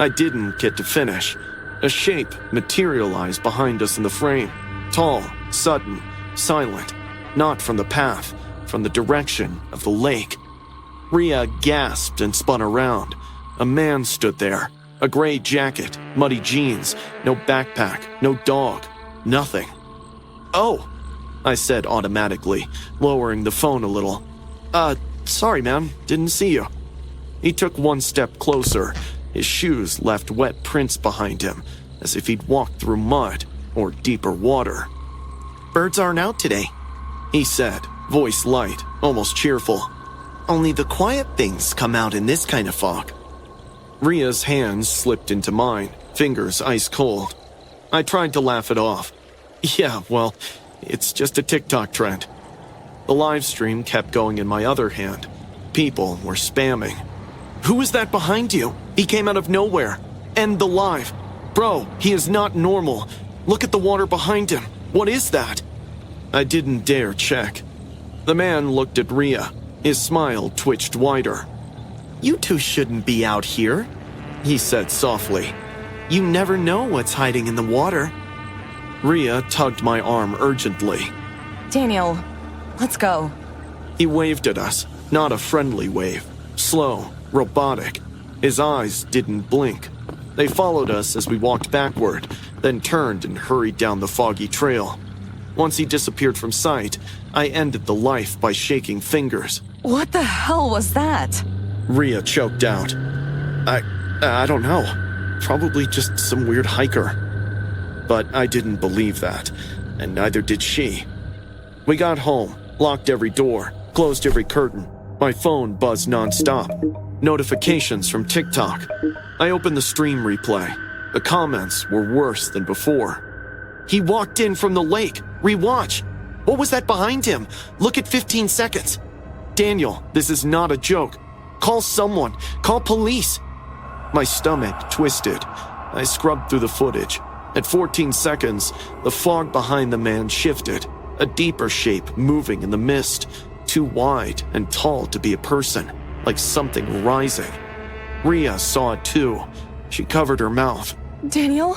I didn't get to finish. A shape materialized behind us in the frame. Tall, sudden, silent. Not from the path, from the direction of the lake. Rhea gasped and spun around. A man stood there. A gray jacket, muddy jeans, no backpack, no dog, nothing. Oh, I said automatically, lowering the phone a little. Sorry, man, didn't see you. He took one step closer. His shoes left wet prints behind him, as if he'd walked through mud or deeper water. Birds aren't out today, he said, voice light, almost cheerful. Only the quiet things come out in this kind of fog. Rhea's hands slipped into mine, fingers ice cold. I tried to laugh it off. Yeah, well, it's just a TikTok trend. The live stream kept going in my other hand. People were spamming. Who is that behind you? He came out of nowhere. End the live. Bro, he is not normal. Look at the water behind him. What is that? I didn't dare check. The man looked at Rhea. His smile twitched wider. You two shouldn't be out here, he said softly. You never know what's hiding in the water. Rhea tugged my arm urgently. Daniel, let's go. He waved at us, not a friendly wave. Slow, robotic. His eyes didn't blink. They followed us as we walked backward, then turned and hurried down the foggy trail. Once he disappeared from sight, I ended the life by shaking fingers. What the hell was that? Rhea choked out. I don't know. Probably just some weird hiker. But I didn't believe that, and neither did she. We got home, locked every door, closed every curtain. My phone buzzed nonstop. Notifications from TikTok. I opened the stream replay. The comments were worse than before. He walked in from the lake. Rewatch. What was that behind him? Look at 15 seconds. Daniel, this is not a joke. Call someone. Call police. My stomach twisted. I scrubbed through the footage. At 14 seconds, the fog behind the man shifted. A deeper shape moving in the mist. Too wide and tall to be a person. Like something rising. Rhea saw it too. She covered her mouth. Daniel,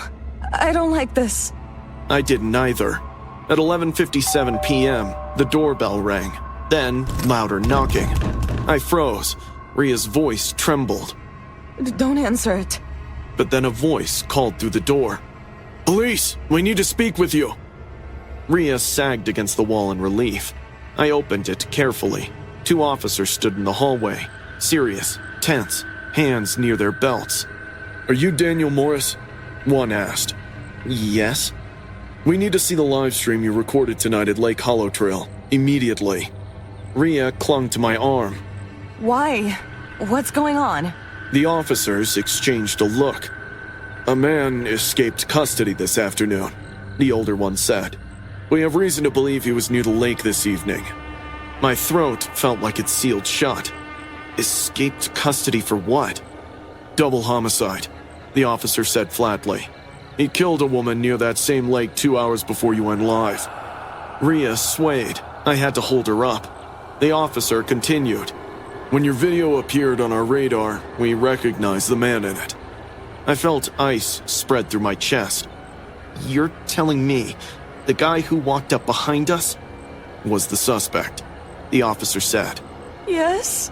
I don't like this. I didn't either. At 11:57 p.m., the doorbell rang. Then, louder knocking. I froze. Rhea's voice trembled. Don't answer it. But then a voice called through the door. Police, we need to speak with you. Rhea sagged against the wall in relief. I opened it carefully. 2 officers stood in the hallway, serious, tense, hands near their belts. Are you Daniel Morris? One asked. Yes. We need to see the live stream you recorded tonight at Lake Hollow Trail, immediately. Rhea clung to my arm. Why? What's going on? The officers exchanged a look. A man escaped custody this afternoon, the older one said. We have reason to believe he was near the lake this evening. My throat felt like it sealed shut. Escaped custody for what? Double homicide, the officer said flatly. He killed a woman near that same lake 2 hours before you went live. Rhea swayed. I had to hold her up. The officer continued. When your video appeared on our radar, we recognized the man in it. I felt ice spread through my chest. You're telling me the guy who walked up behind us was the suspect, the officer said. Yes?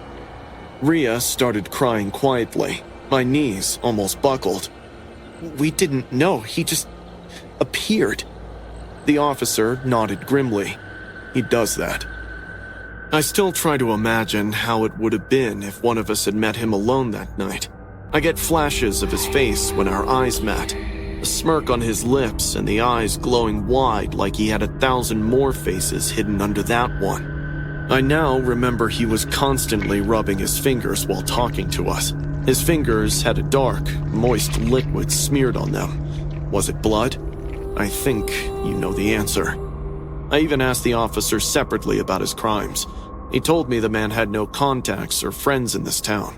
Ria started crying quietly. My knees almost buckled. "We didn't know. He just appeared." The officer nodded grimly. "He does that." I still try to imagine how it would have been if one of us had met him alone that night. I get flashes of his face when our eyes met, a smirk on his lips and the eyes glowing wide like he had 1,000 more faces hidden under that one. I now remember he was constantly rubbing his fingers while talking to us. His fingers had a dark, moist liquid smeared on them. Was it blood? I think you know the answer. I even asked the officer separately about his crimes. He told me the man had no contacts or friends in this town.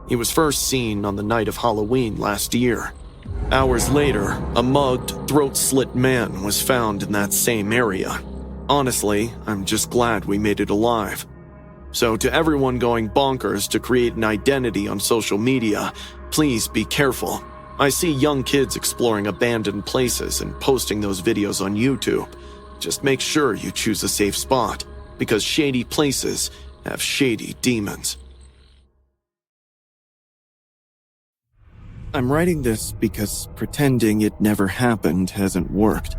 He was first seen on the night of Halloween last year. Hours later, a mugged, throat-slit man was found in that same area. Honestly, I'm just glad we made it alive. So to everyone going bonkers to create an identity on social media, please be careful. I see young kids exploring abandoned places and posting those videos on YouTube. Just make sure you choose a safe spot, because shady places have shady demons. I'm writing this because pretending it never happened hasn't worked.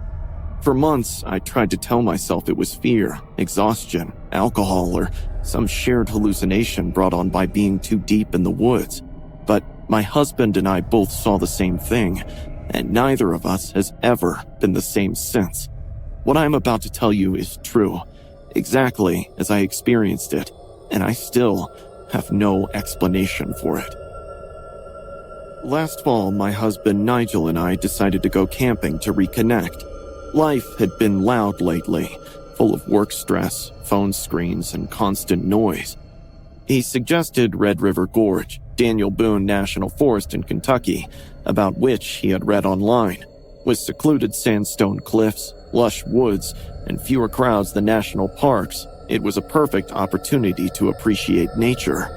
For months, I tried to tell myself it was fear, exhaustion, alcohol, or some shared hallucination brought on by being too deep in the woods. But my husband and I both saw the same thing, and neither of us has ever been the same since. What I'm about to tell you is true, exactly as I experienced it, and I still have no explanation for it. Last fall, my husband Nigel and I decided to go camping to reconnect. Life had been loud lately, full of work stress, phone screens, and constant noise. He suggested Red River Gorge, Daniel Boone National Forest in Kentucky, about which he had read online. With secluded sandstone cliffs, lush woods, and fewer crowds than national parks, it was a perfect opportunity to appreciate nature.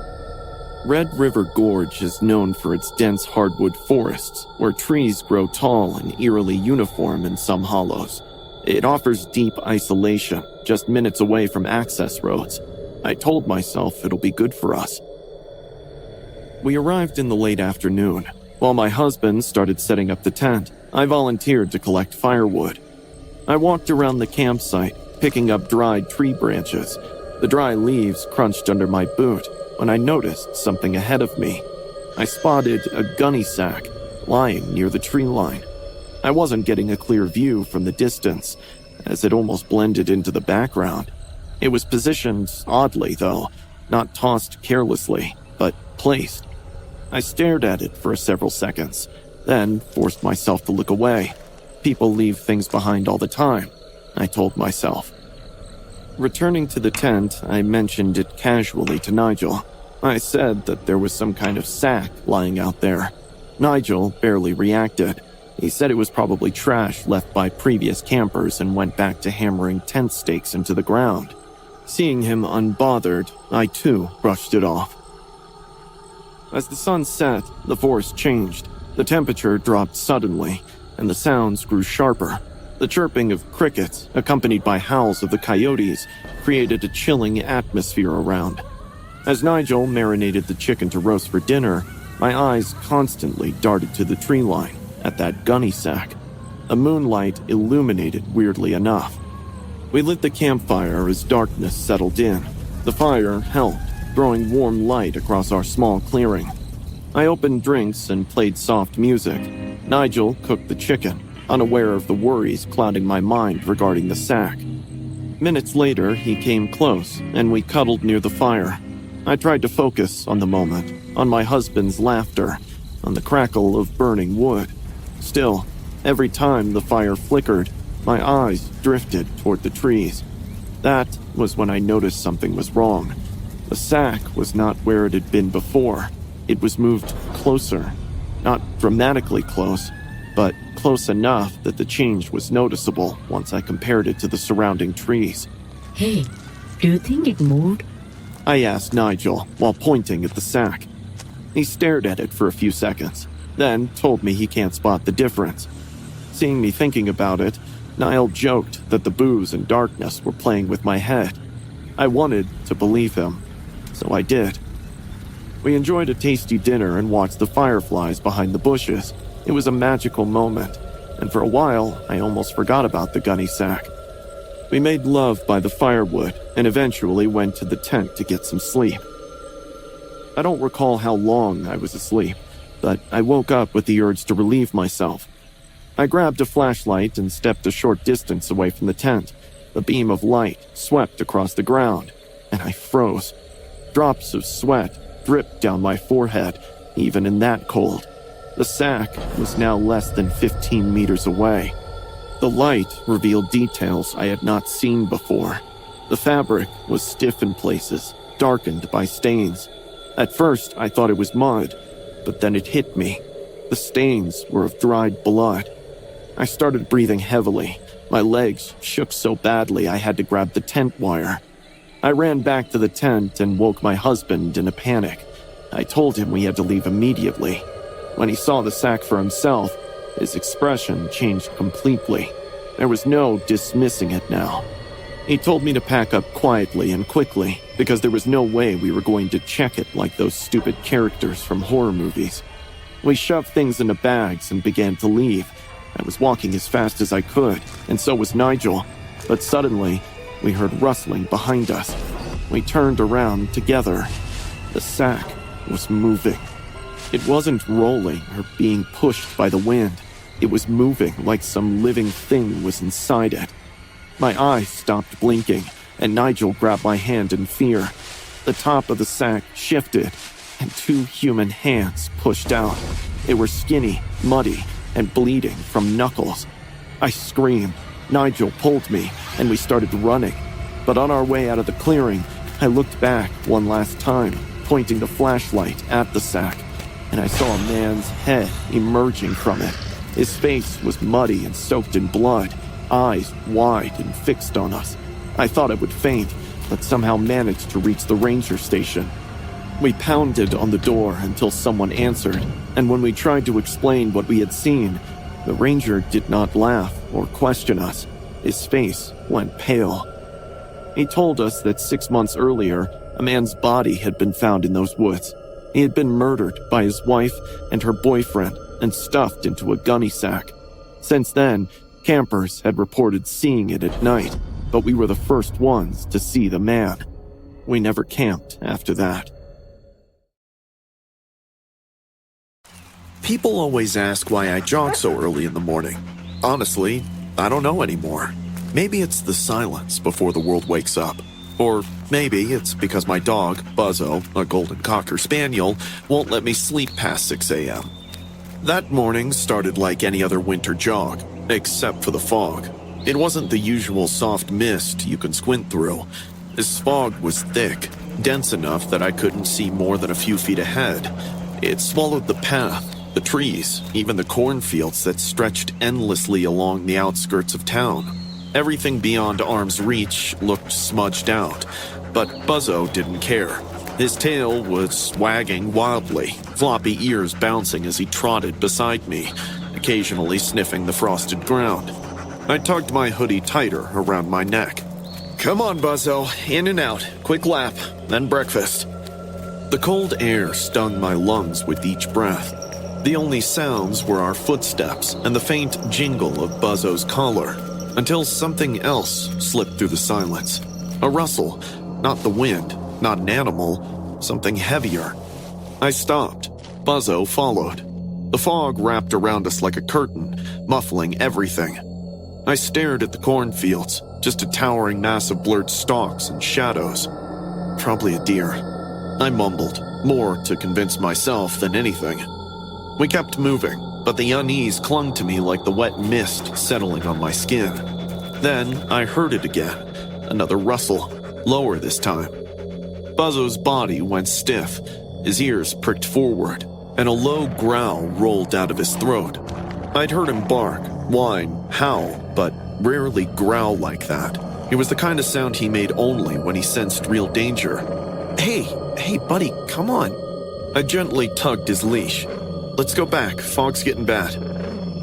Red River Gorge is known for its dense hardwood forests, where trees grow tall and eerily uniform in some hollows. It offers deep isolation, just minutes away from access roads. I told myself it'll be good for us. We arrived in the late afternoon. While my husband started setting up the tent, I volunteered to collect firewood. I walked around the campsite, picking up dried tree branches. The dry leaves crunched under my boot when I noticed something ahead of me. I spotted a gunny sack lying near the tree line. I wasn't getting a clear view from the distance, as it almost blended into the background. It was positioned oddly, though, not tossed carelessly, but placed. I stared at it for several seconds, then forced myself to look away. People leave things behind all the time, I told myself. Returning to the tent, I mentioned it casually to Nigel. I said that there was some kind of sack lying out there. Nigel barely reacted. He said it was probably trash left by previous campers and went back to hammering tent stakes into the ground. Seeing him unbothered, I too brushed it off. As the sun set, the forest changed. The temperature dropped suddenly, and the sounds grew sharper. The chirping of crickets, accompanied by howls of the coyotes, created a chilling atmosphere around. As Nigel marinated the chicken to roast for dinner, my eyes constantly darted to the tree line, at that gunny sack. The moonlight illuminated weirdly enough. We lit the campfire as darkness settled in. The fire helped, throwing warm light across our small clearing. I opened drinks and played soft music. Nigel cooked the chicken, unaware of the worries clouding my mind regarding the sack. Minutes later, he came close, and we cuddled near the fire. I tried to focus on the moment, on my husband's laughter, on the crackle of burning wood. Still, every time the fire flickered, my eyes drifted toward the trees. That was when I noticed something was wrong. The sack was not where it had been before. It was moved closer. Not dramatically close, but close enough that the change was noticeable once I compared it to the surrounding trees. Hey, do you think it moved? I asked Nigel while pointing at the sack. He stared at it for a few seconds, then told me he can't spot the difference. Seeing me thinking about it, Niall joked that the booze and darkness were playing with my head. I wanted to believe him, so I did. We enjoyed a tasty dinner and watched the fireflies behind the bushes. It was a magical moment, and for a while, I almost forgot about the gunny sack. We made love by the firewood and eventually went to the tent to get some sleep. I don't recall how long I was asleep, but I woke up with the urge to relieve myself. I grabbed a flashlight and stepped a short distance away from the tent. A beam of light swept across the ground, and I froze. Drops of sweat dripped down my forehead, even in that cold. The sack was now less than 15 meters away. The light revealed details I had not seen before. The fabric was stiff in places, darkened by stains. At first, I thought it was mud, but then it hit me. The stains were of dried blood. I started breathing heavily. My legs shook so badly I had to grab the tent wire. I ran back to the tent and woke my husband in a panic. I told him we had to leave immediately. When he saw the sack for himself, his expression changed completely. There was no dismissing it now. He told me to pack up quietly and quickly, because there was no way we were going to check it like those stupid characters from horror movies. We shoved things into bags and began to leave. I was walking as fast as I could, and so was Nigel. But suddenly, we heard rustling behind us. We turned around together. The sack was moving. It wasn't rolling or being pushed by the wind. It was moving like some living thing was inside it. My eyes stopped blinking, and Nigel grabbed my hand in fear. The top of the sack shifted, and 2 human hands pushed out. They were skinny, muddy, and bleeding from knuckles. I screamed. Nigel pulled me, and we started running. But on our way out of the clearing, I looked back one last time, pointing the flashlight at the sack, and I saw a man's head emerging from it. His face was muddy and soaked in blood, eyes wide and fixed on us. I thought I would faint, but somehow managed to reach the ranger station. We pounded on the door until someone answered, and when we tried to explain what we had seen, the ranger did not laugh or question us. His face went pale. He told us that 6 months earlier, a man's body had been found in those woods. He had been murdered by his wife and her boyfriend and stuffed into a gunny sack. Since then, campers had reported seeing it at night, but we were the first ones to see the man. We never camped after that. People always ask why I jog so early in the morning. Honestly, I don't know anymore. Maybe it's the silence before the world wakes up. Or maybe it's because my dog, Buzzo, a golden cocker spaniel, won't let me sleep past 6 a.m. That morning started like any other winter jog, except for the fog. It wasn't the usual soft mist you can squint through. This fog was thick, dense enough that I couldn't see more than a few feet ahead. It swallowed the path, the trees, even the cornfields that stretched endlessly along the outskirts of town. Everything beyond arm's reach looked smudged out, but Buzzo didn't care. His tail was wagging wildly, floppy ears bouncing as he trotted beside me, occasionally sniffing the frosted ground. I tugged my hoodie tighter around my neck. "Come on, Buzzo, in and out, quick lap, then breakfast." The cold air stung my lungs with each breath. The only sounds were our footsteps and the faint jingle of Buzzo's collar, until something else slipped through the silence. A rustle, not the wind, not an animal, something heavier. I stopped. Buzzo followed. The fog wrapped around us like a curtain, muffling everything. I stared at the cornfields, just a towering mass of blurred stalks and shadows. Probably a deer. I mumbled, more to convince myself than anything. We kept moving, but the unease clung to me like the wet mist settling on my skin. Then I heard it again, another rustle, lower this time. Buzzo's body went stiff, his ears pricked forward, and a low growl rolled out of his throat. I'd heard him bark, whine, howl, but rarely growl like that. It was the kind of sound he made only when he sensed real danger. Hey, buddy, come on. I gently tugged his leash. Let's go back, fog's getting bad.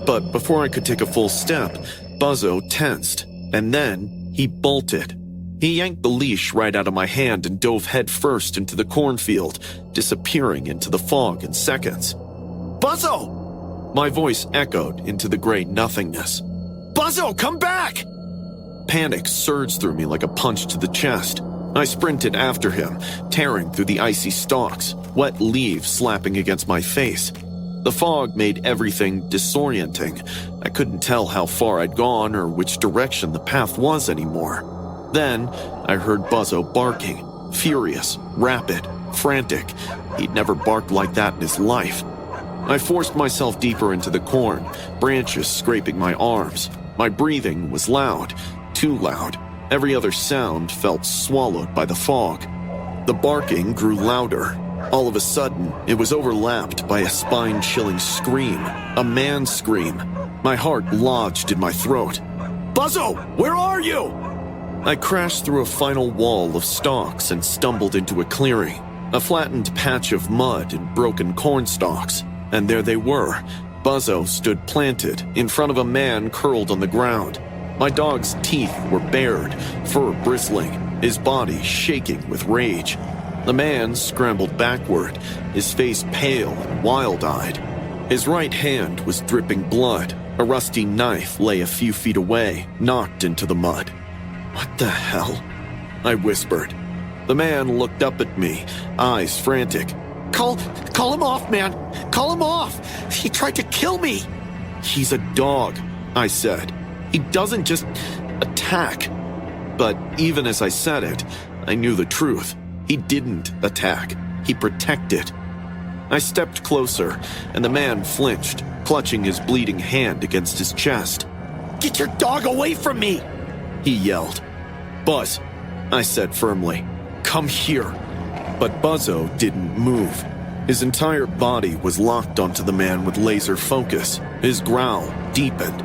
But before I could take a full step, Buzzo tensed, and then he bolted. He yanked the leash right out of my hand and dove headfirst into the cornfield, disappearing into the fog in seconds. "Buzzo!" My voice echoed into the gray nothingness. "Buzzo, come back!" Panic surged through me like a punch to the chest. I sprinted after him, tearing through the icy stalks, wet leaves slapping against my face. The fog made everything disorienting. I couldn't tell how far I'd gone or which direction the path was anymore. Then, I heard Buzzo barking, furious, rapid, frantic. He'd never barked like that in his life. I forced myself deeper into the corn, branches scraping my arms. My breathing was loud, too loud. Every other sound felt swallowed by the fog. The barking grew louder. All of a sudden, it was overlapped by a spine-chilling scream, a man's scream. My heart lodged in my throat. "Buzzo, where are you?" I crashed through a final wall of stalks and stumbled into a clearing, a flattened patch of mud and broken corn stalks. And there they were. Buzzo stood planted in front of a man curled on the ground. My dog's teeth were bared, fur bristling, his body shaking with rage. The man scrambled backward, his face pale and wild-eyed. His right hand was dripping blood. A rusty knife lay a few feet away, knocked into the mud. "What the hell?" I whispered. The man looked up at me, eyes frantic. Call him off, man! Call him off! He tried to kill me!" "He's a dog," I said. "He doesn't just attack." But even as I said it, I knew the truth. He didn't attack. He protected. I stepped closer, and the man flinched, clutching his bleeding hand against his chest. "Get your dog away from me!" he yelled. "Buzz," I said firmly, "come here." But Buzzo didn't move. His entire body was locked onto the man with laser focus. His growl deepened.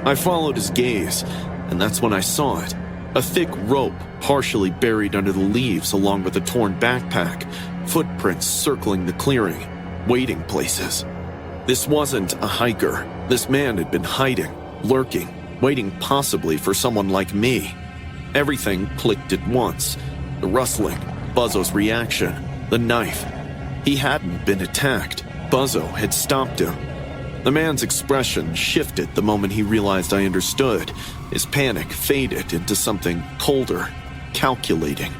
I followed his gaze, and that's when I saw it. A thick rope partially buried under the leaves along with a torn backpack, footprints circling the clearing, waiting places. This wasn't a hiker. This man had been hiding, lurking, waiting possibly for someone like me. Everything clicked at once. The rustling, Buzzo's reaction, the knife. He hadn't been attacked. Buzzo had stopped him. The man's expression shifted the moment he realized I understood. His panic faded into something colder, calculating.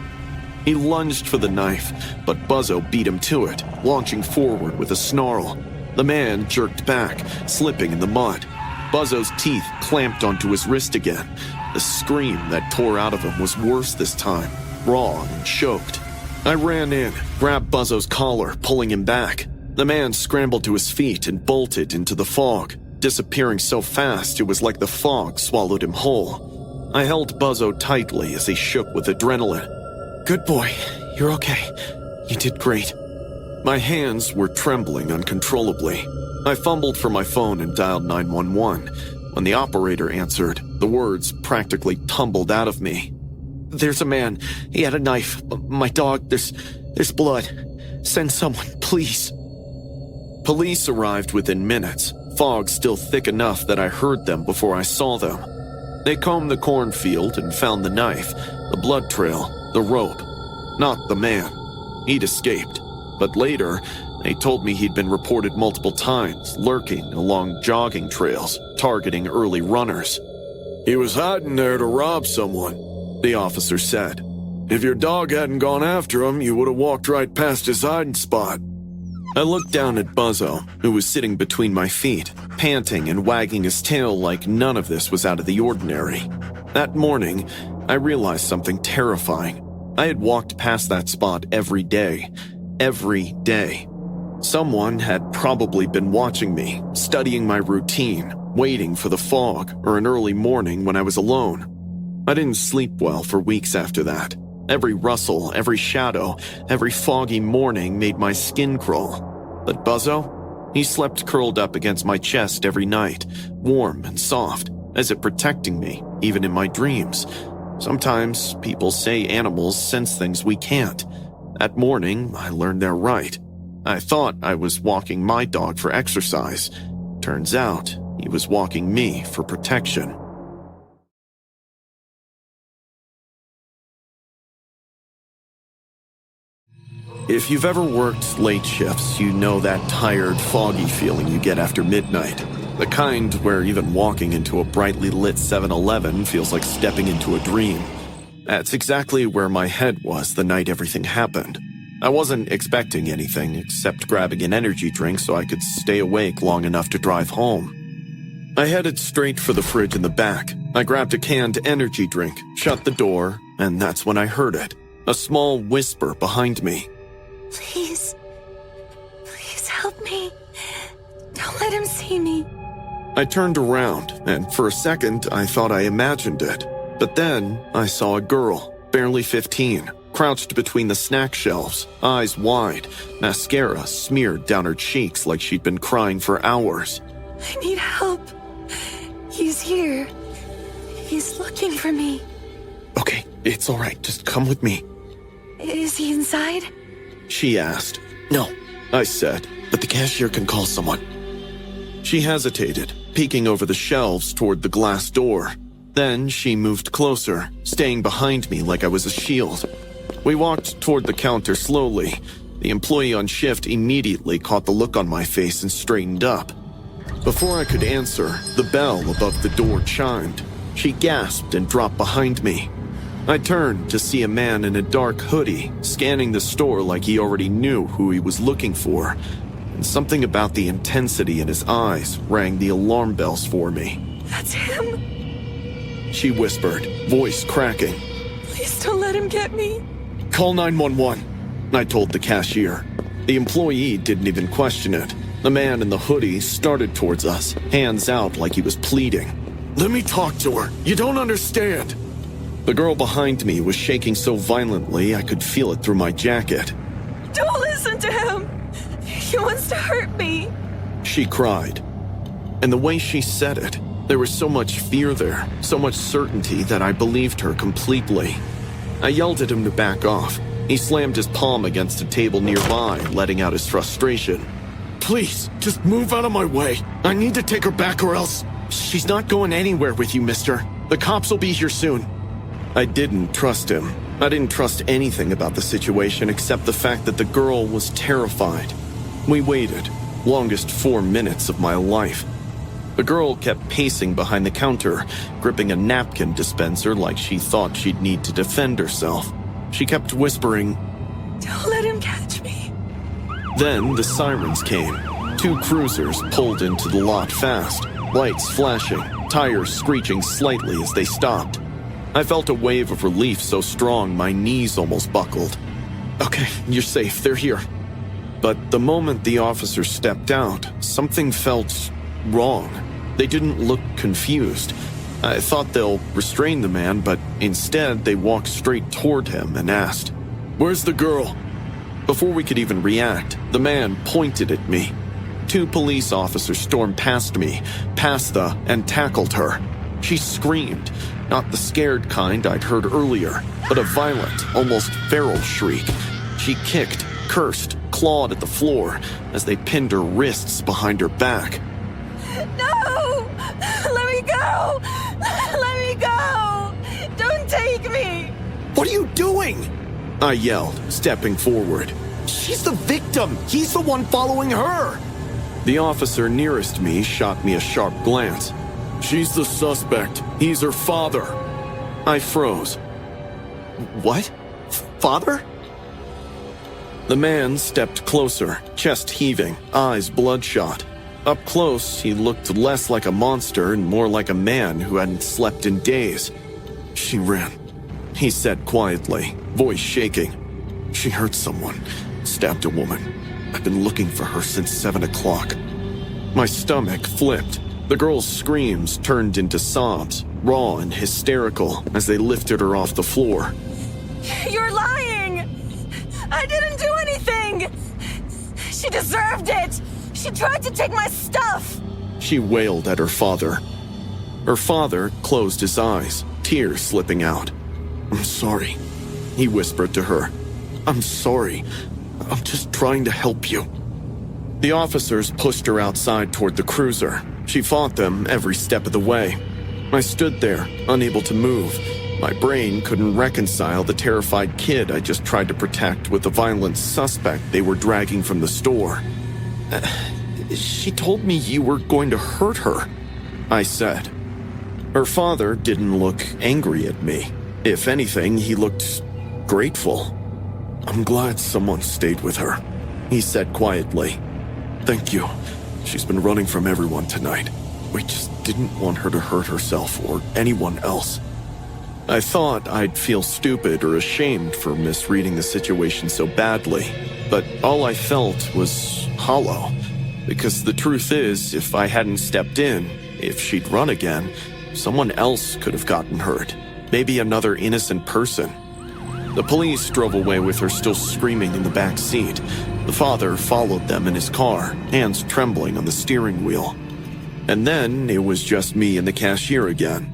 He lunged for the knife, but Buzzo beat him to it, launching forward with a snarl. The man jerked back, slipping in the mud. Buzzo's teeth clamped onto his wrist again. The scream that tore out of him was worse this time, raw and choked. I ran in, grabbed Buzzo's collar, pulling him back. The man scrambled to his feet and bolted into the fog, disappearing so fast it was like the fog swallowed him whole. I held Buzzo tightly as he shook with adrenaline. "Good boy, you're okay. You did great." My hands were trembling uncontrollably. I fumbled for my phone and dialed 911. When the operator answered, the words practically tumbled out of me. "There's a man. He had a knife. My dog, there's blood. Send someone, please." Police arrived within minutes, fog still thick enough that I heard them before I saw them. They combed the cornfield and found the knife, the blood trail, the rope. Not the man. He'd escaped. But later, they told me he'd been reported multiple times, lurking along jogging trails, targeting early runners. He was hiding there to rob someone, the officer said. If your dog hadn't gone after him, you would have walked right past his hiding spot. I looked down at Buzzo, who was sitting between my feet, panting and wagging his tail like none of this was out of the ordinary. That morning, I realized something terrifying. I had walked past that spot every day. Every day. Someone had probably been watching me, studying my routine, waiting for the fog or an early morning when I was alone. I didn't sleep well for weeks after that. Every rustle, every shadow, every foggy morning made my skin crawl. But Buzzo? He slept curled up against my chest every night, warm and soft, as if protecting me, even in my dreams. Sometimes people say animals sense things we can't. That morning, I learned they're right. I thought I was walking my dog for exercise. Turns out, he was walking me for protection. If you've ever worked late shifts, you know that tired, foggy feeling you get after midnight. The kind where even walking into a brightly lit 7-Eleven feels like stepping into a dream. That's exactly where my head was the night everything happened. I wasn't expecting anything except grabbing an energy drink so I could stay awake long enough to drive home. I headed straight for the fridge in the back. I grabbed a canned energy drink, shut the door, and that's when I heard it. A small whisper behind me. Please help me. Don't let him see me. I turned around, and for a second I thought I imagined it. But then I saw a girl, barely 15, crouched between the snack shelves, eyes wide, mascara smeared down her cheeks like she'd been crying for hours. I need help. He's here. He's looking for me. Okay, it's all right. Just come with me. Is he inside? She asked. No, I said, but the cashier can call someone. She hesitated, peeking over the shelves toward the glass door. Then she moved closer, staying behind me like I was a shield. We walked toward the counter slowly. The employee on shift immediately caught the look on my face and straightened up. Before I could answer, the bell above the door chimed. She gasped and dropped behind me. I turned to see a man in a dark hoodie, scanning the store like he already knew who he was looking for. And something about the intensity in his eyes rang the alarm bells for me. That's him. She whispered, voice cracking. Please don't let him get me. Call 911, I told the cashier. The employee didn't even question it. The man in the hoodie started towards us, hands out like he was pleading. Let me talk to her. You don't understand. The girl behind me was shaking so violently I could feel it through my jacket. Don't listen to him. He wants to hurt me. She cried. And the way she said it, there was so much fear there, so much certainty that I believed her completely. I yelled at him to back off. He slammed his palm against a table nearby, letting out his frustration. Please, just move out of my way. I need to take her back or else... She's not going anywhere with you, mister. The cops will be here soon. I didn't trust him. I didn't trust anything about the situation except the fact that the girl was terrified. We waited. Longest 4 minutes of my life. The girl kept pacing behind the counter, gripping a napkin dispenser like she thought she'd need to defend herself. She kept whispering, Don't let him catch me. Then the sirens came. 2 cruisers pulled into the lot fast, lights flashing, tires screeching slightly as they stopped. I felt a wave of relief so strong my knees almost buckled. Okay, you're safe, they're here. But the moment the officer stepped out, something felt wrong. They didn't look confused. I thought they'll restrain the man, but instead they walked straight toward him and asked, Where's the girl? Before we could even react, the man pointed at me. 2 police officers stormed past me, and tackled her. She screamed, not the scared kind I'd heard earlier, but a violent, almost feral shriek. She kicked, cursed, clawed at the floor as they pinned her wrists behind her back. No! Let me go! Let me go! Don't take me! What are you doing? I yelled, stepping forward. She's the victim! He's the one following her! The officer nearest me shot me a sharp glance. She's the suspect. He's her father. I froze. What? Father? The man stepped closer, chest heaving, eyes bloodshot. Up close, he looked less like a monster and more like a man who hadn't slept in days. She ran, he said quietly, voice shaking. She hurt someone, stabbed a woman. I've been looking for her since 7 o'clock. My stomach flipped. The girl's screams turned into sobs, raw and hysterical, as they lifted her off the floor. You're lying! I didn't do anything! She deserved it! She tried to take my stuff! She wailed at her father. Her father closed his eyes, tears slipping out. I'm sorry, he whispered to her. I'm sorry. I'm just trying to help you. The officers pushed her outside toward the cruiser. She fought them every step of the way. I stood there, unable to move, My brain couldn't reconcile the terrified kid I just tried to protect with the violent suspect they were dragging from the store. She told me you were going to hurt her, I said. Her father didn't look angry at me. If anything, he looked grateful. I'm glad someone stayed with her, he said quietly. Thank you. She's been running from everyone tonight. We just didn't want her to hurt herself or anyone else. I thought I'd feel stupid or ashamed for misreading the situation so badly, but all I felt was hollow. Because the truth is, if I hadn't stepped in, if she'd run again, someone else could have gotten hurt. Maybe another innocent person. The police drove away with her still screaming in the back seat. The father followed them in his car, hands trembling on the steering wheel. And then it was just me and the cashier again.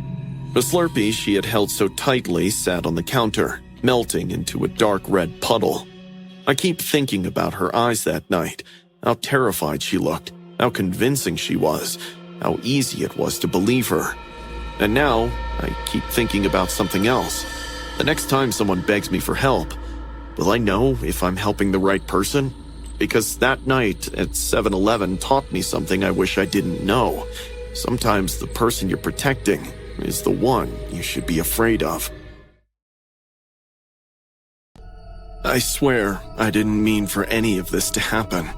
The Slurpee she had held so tightly sat on the counter, melting into a dark red puddle. I keep thinking about her eyes that night, how terrified she looked, how convincing she was, how easy it was to believe her. And now, I keep thinking about something else. The next time someone begs me for help, will I know if I'm helping the right person? Because that night at 7-Eleven taught me something I wish I didn't know. Sometimes the person you're protecting is the one you should be afraid of. I swear I didn't mean for any of this to happen.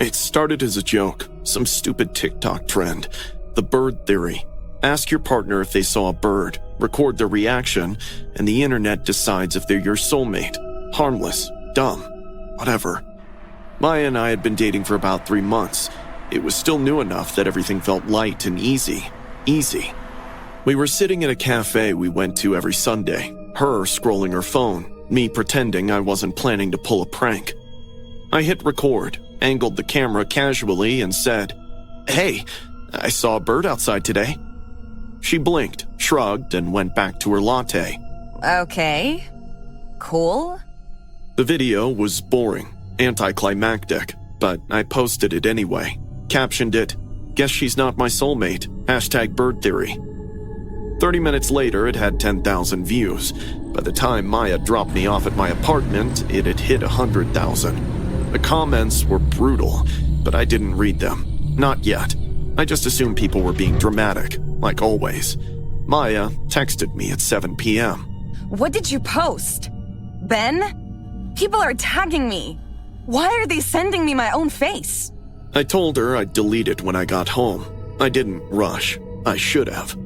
It started as a joke, some stupid TikTok trend, the bird theory. Ask your partner if they saw a bird, record their reaction, and the internet decides if they're your soulmate. Harmless, dumb, whatever. Maya and I had been dating for about 3 months. It was still new enough that everything felt light and easy. Easy. We were sitting at a cafe we went to every Sunday, her scrolling her phone, me pretending I wasn't planning to pull a prank. I hit record, angled the camera casually, and said, "Hey, I saw a bird outside today." She blinked, shrugged, and went back to her latte. Okay. Cool. The video was boring, anticlimactic, but I posted it anyway. Captioned it, "Guess she's not my soulmate. #bird theory." 30 minutes later, it had 10,000 views. By the time Maya dropped me off at my apartment, it had hit 100,000. The comments were brutal, but I didn't read them. Not yet. I just assumed people were being dramatic, like always. Maya texted me at 7 p.m. What did you post? Ben? People are tagging me. Why are they sending me my own face? I told her I'd delete it when I got home. I didn't rush. I should have.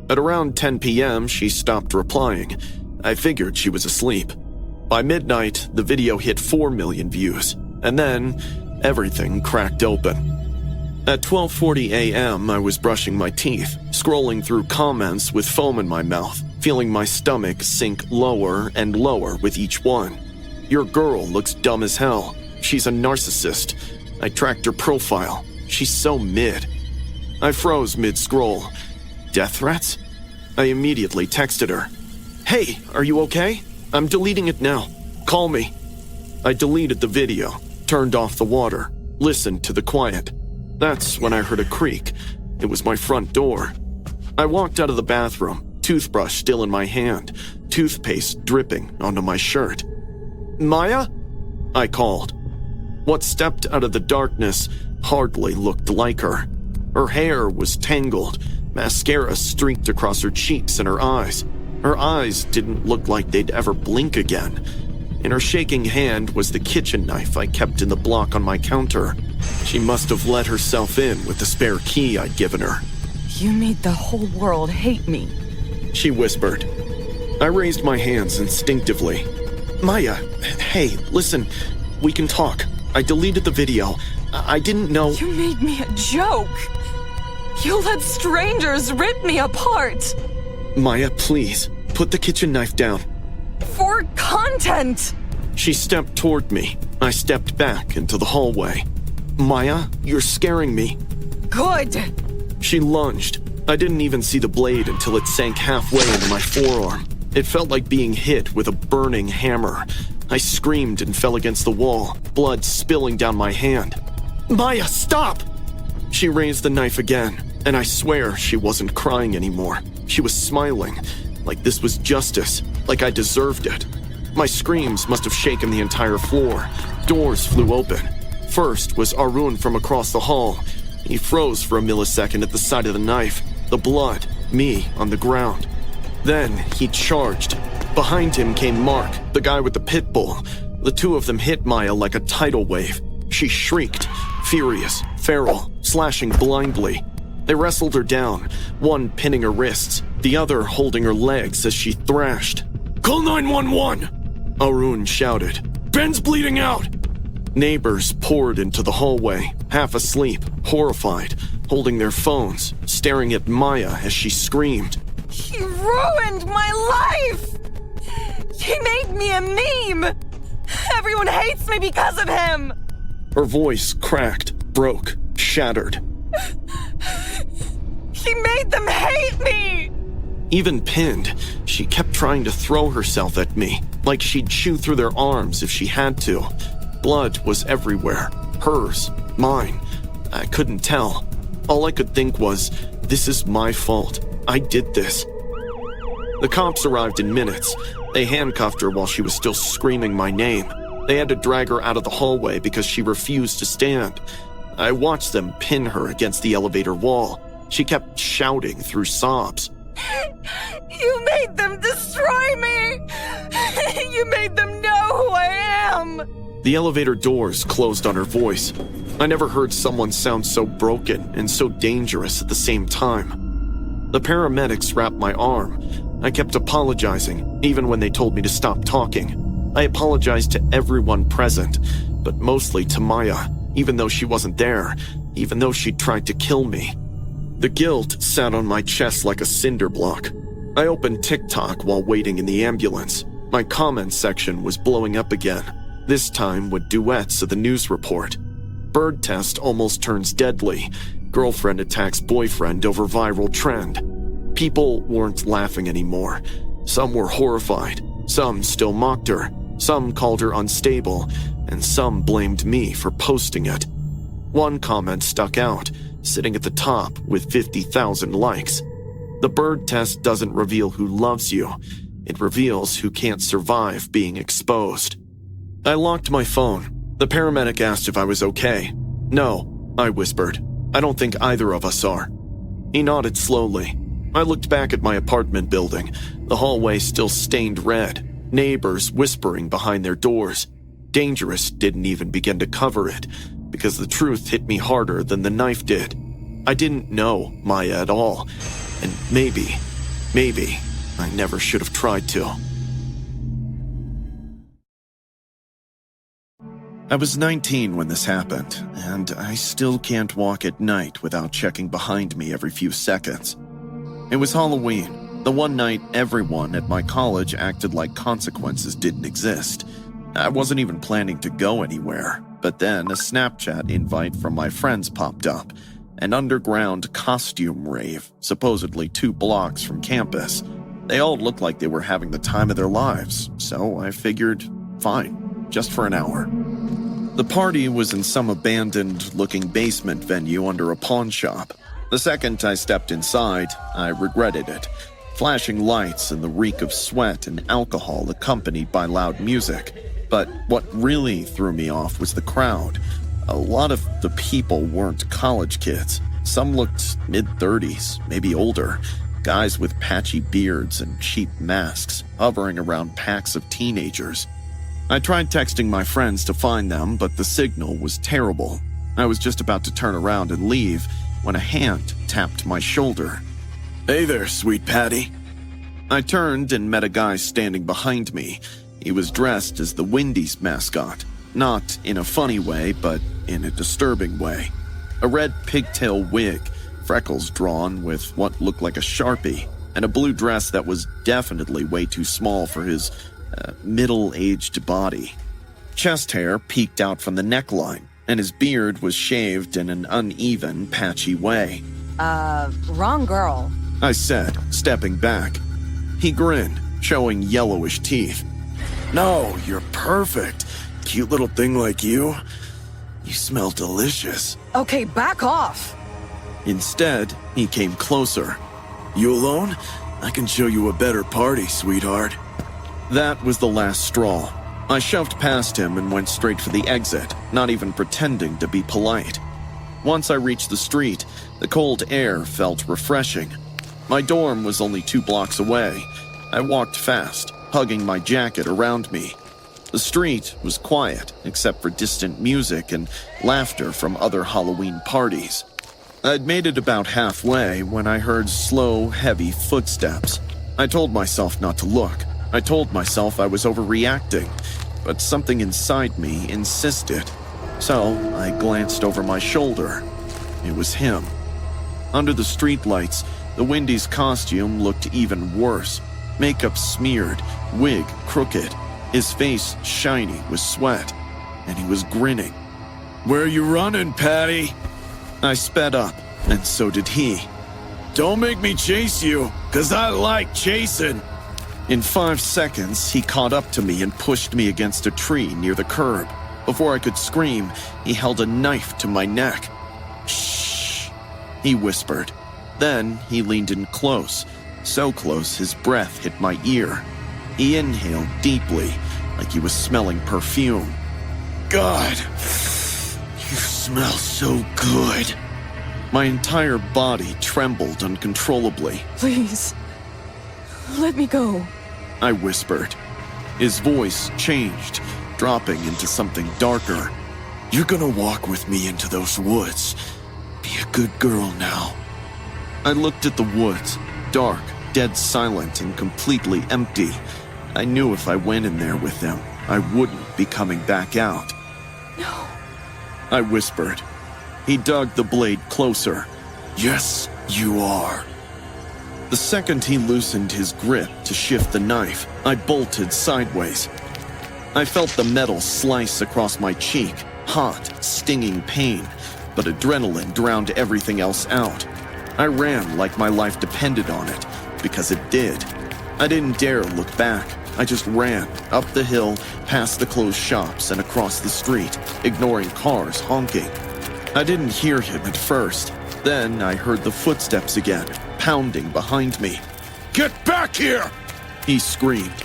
At around 10 p.m., she stopped replying. I figured she was asleep. By midnight, the video hit 4 million views, and then everything cracked open. At 12:40 a.m., I was brushing my teeth, scrolling through comments with foam in my mouth, feeling my stomach sink lower and lower with each one. Your girl looks dumb as hell. She's a narcissist. I tracked her profile. She's so mid. I froze mid-scroll. Death threats? I immediately texted her. "Hey, are you okay? I'm deleting it now. Call me." I deleted the video, turned off the water, listened to the quiet. That's when I heard a creak. It was my front door. I walked out of the bathroom, toothbrush still in my hand, toothpaste dripping onto my shirt. "Maya?" I called. What stepped out of the darkness hardly looked like her. Her hair was tangled, mascara streaked across her cheeks and her eyes. Her eyes didn't look like they'd ever blink again. In her shaking hand was the kitchen knife I kept in the block on my counter. She must have let herself in with the spare key I'd given her. You made the whole world hate me. She whispered. I raised my hands instinctively. "Maya, hey, listen, we can talk. I deleted the video. I didn't know—" You made me a joke. You let strangers rip me apart. "Maya, please, put the kitchen knife down." For content. She stepped toward me. I stepped back into the hallway. "Maya, you're scaring me." Good. She lunged. I didn't even see the blade until it sank halfway into my forearm. It felt like being hit with a burning hammer. I screamed and fell against the wall, blood spilling down my hand. "Maya, stop!" She raised the knife again, and I swear she wasn't crying anymore. She was smiling. like this was justice, like I deserved it. My screams must have shaken the entire floor. Doors flew open. First was Arun from across the hall. He froze for a millisecond at the sight of the knife, the blood, me on the ground. Then he charged. Behind him came Mark, the guy with the pit bull. The two of them hit Maya like a tidal wave. She shrieked, furious, feral, slashing blindly. They wrestled her down, one pinning her wrists, the other holding her legs as she thrashed. Call 911! Arun shouted. Ben's bleeding out! Neighbors poured into the hallway, half asleep, horrified, holding their phones, staring at Maya as she screamed. He ruined my life! He made me a meme! Everyone hates me because of him! Her voice cracked, broke, shattered. He made them hate me! Even pinned, she kept trying to throw herself at me, like she'd chew through their arms if she had to. Blood was everywhere. Hers, mine. I couldn't tell. All I could think was, this is my fault. I did this. The cops arrived in minutes. They handcuffed her while she was still screaming my name. They had to drag her out of the hallway because she refused to stand. I watched them pin her against the elevator wall. She kept shouting through sobs. You made them destroy me! You made them know who I am! The elevator doors closed on her voice. I never heard someone sound so broken and so dangerous at the same time. The paramedics wrapped my arm. I kept apologizing, even when they told me to stop talking. I apologized to everyone present, but mostly to Maya, even though she wasn't there, even though she'd tried to kill me. The guilt sat on my chest like a cinder block. I opened TikTok while waiting in the ambulance. My comments section was blowing up again, this time with duets of the news report. Bird test almost turns deadly. Girlfriend attacks boyfriend over viral trend. People weren't laughing anymore. Some were horrified. Some still mocked her. Some called her unstable. And some blamed me for posting it. One comment stuck out, sitting at the top with 50,000 likes. The bird test doesn't reveal who loves you. It reveals who can't survive being exposed. I locked my phone. The paramedic asked if I was okay. No, I whispered. I don't think either of us are. He nodded slowly. I looked back at my apartment building, the hallway still stained red, neighbors whispering behind their doors. Dangerous didn't even begin to cover it, because the truth hit me harder than the knife did. I didn't know Maya at all, and maybe, I never should have tried to. I was 19 when this happened, and I still can't walk at night without checking behind me every few seconds. It was Halloween, the one night everyone at my college acted like consequences didn't exist. I wasn't even planning to go anywhere, but then a Snapchat invite from my friends popped up. An underground costume rave, supposedly 2 blocks from campus. They all looked like they were having the time of their lives, so I figured, fine, just for an hour. The party was in some abandoned-looking basement venue under a pawn shop. The second I stepped inside, I regretted it. Flashing lights and the reek of sweat and alcohol accompanied by loud music. But what really threw me off was the crowd. A lot of the people weren't college kids. Some looked mid-30s, maybe older. Guys with patchy beards and cheap masks, hovering around packs of teenagers. I tried texting my friends to find them, but the signal was terrible. I was just about to turn around and leave when a hand tapped my shoulder. Hey there, sweet Patty. I turned and met a guy standing behind me. He was dressed as the Wendy's mascot. Not in a funny way, but in a disturbing way. A red pigtail wig, freckles drawn with what looked like a Sharpie, and a blue dress that was definitely way too small for his middle-aged body. Chest hair peeked out from the neckline, and his beard was shaved in an uneven, patchy way. Wrong girl. I said, stepping back. He grinned, showing yellowish teeth. No, you're perfect. Cute little thing like you. You smell delicious. Okay, back off. Instead, he came closer. You alone? I can show you a better party, sweetheart. That was the last straw. I shoved past him and went straight for the exit, not even pretending to be polite. Once I reached the street, the cold air felt refreshing. My dorm was only 2 blocks away. I walked fast, hugging my jacket around me. The street was quiet, except for distant music and laughter from other Halloween parties. I'd made it about halfway when I heard slow, heavy footsteps. I told myself not to look. I told myself I was overreacting, but something inside me insisted. So I glanced over my shoulder. It was him. Under the streetlights, the Wendy's costume looked even worse. Makeup smeared, wig crooked, his face shiny with sweat, and he was grinning. Where you running, Patty? I sped up, and so did he. Don't make me chase you, 'cause I like chasing. In 5 seconds, he caught up to me and pushed me against a tree near the curb. Before I could scream, he held a knife to my neck. "Shh," he whispered. Then he leaned in close, so close his breath hit my ear. He inhaled deeply, like he was smelling perfume. God, you smell so good. My entire body trembled uncontrollably. Please, let me go. I whispered. His voice changed, dropping into something darker. You're gonna walk with me into those woods. Be a good girl now. I looked at the woods, dark, dead silent, and completely empty. I knew if I went in there with him, I wouldn't be coming back out. No. I whispered. He dug the blade closer. Yes, you are. The second he loosened his grip to shift the knife, I bolted sideways. I felt the metal slice across my cheek, hot, stinging pain, but adrenaline drowned everything else out. I ran like my life depended on it, because it did. I didn't dare look back. I just ran, up the hill, past the closed shops and across the street, ignoring cars honking. I didn't hear him at first. Then I heard the footsteps again, pounding behind me. Get back here! He screamed.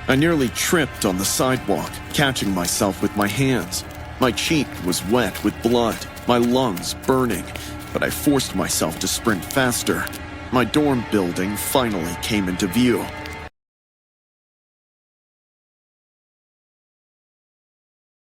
I nearly tripped on the sidewalk, catching myself with my hands. My cheek was wet with blood, my lungs burning, but I forced myself to sprint faster. My dorm building finally came into view.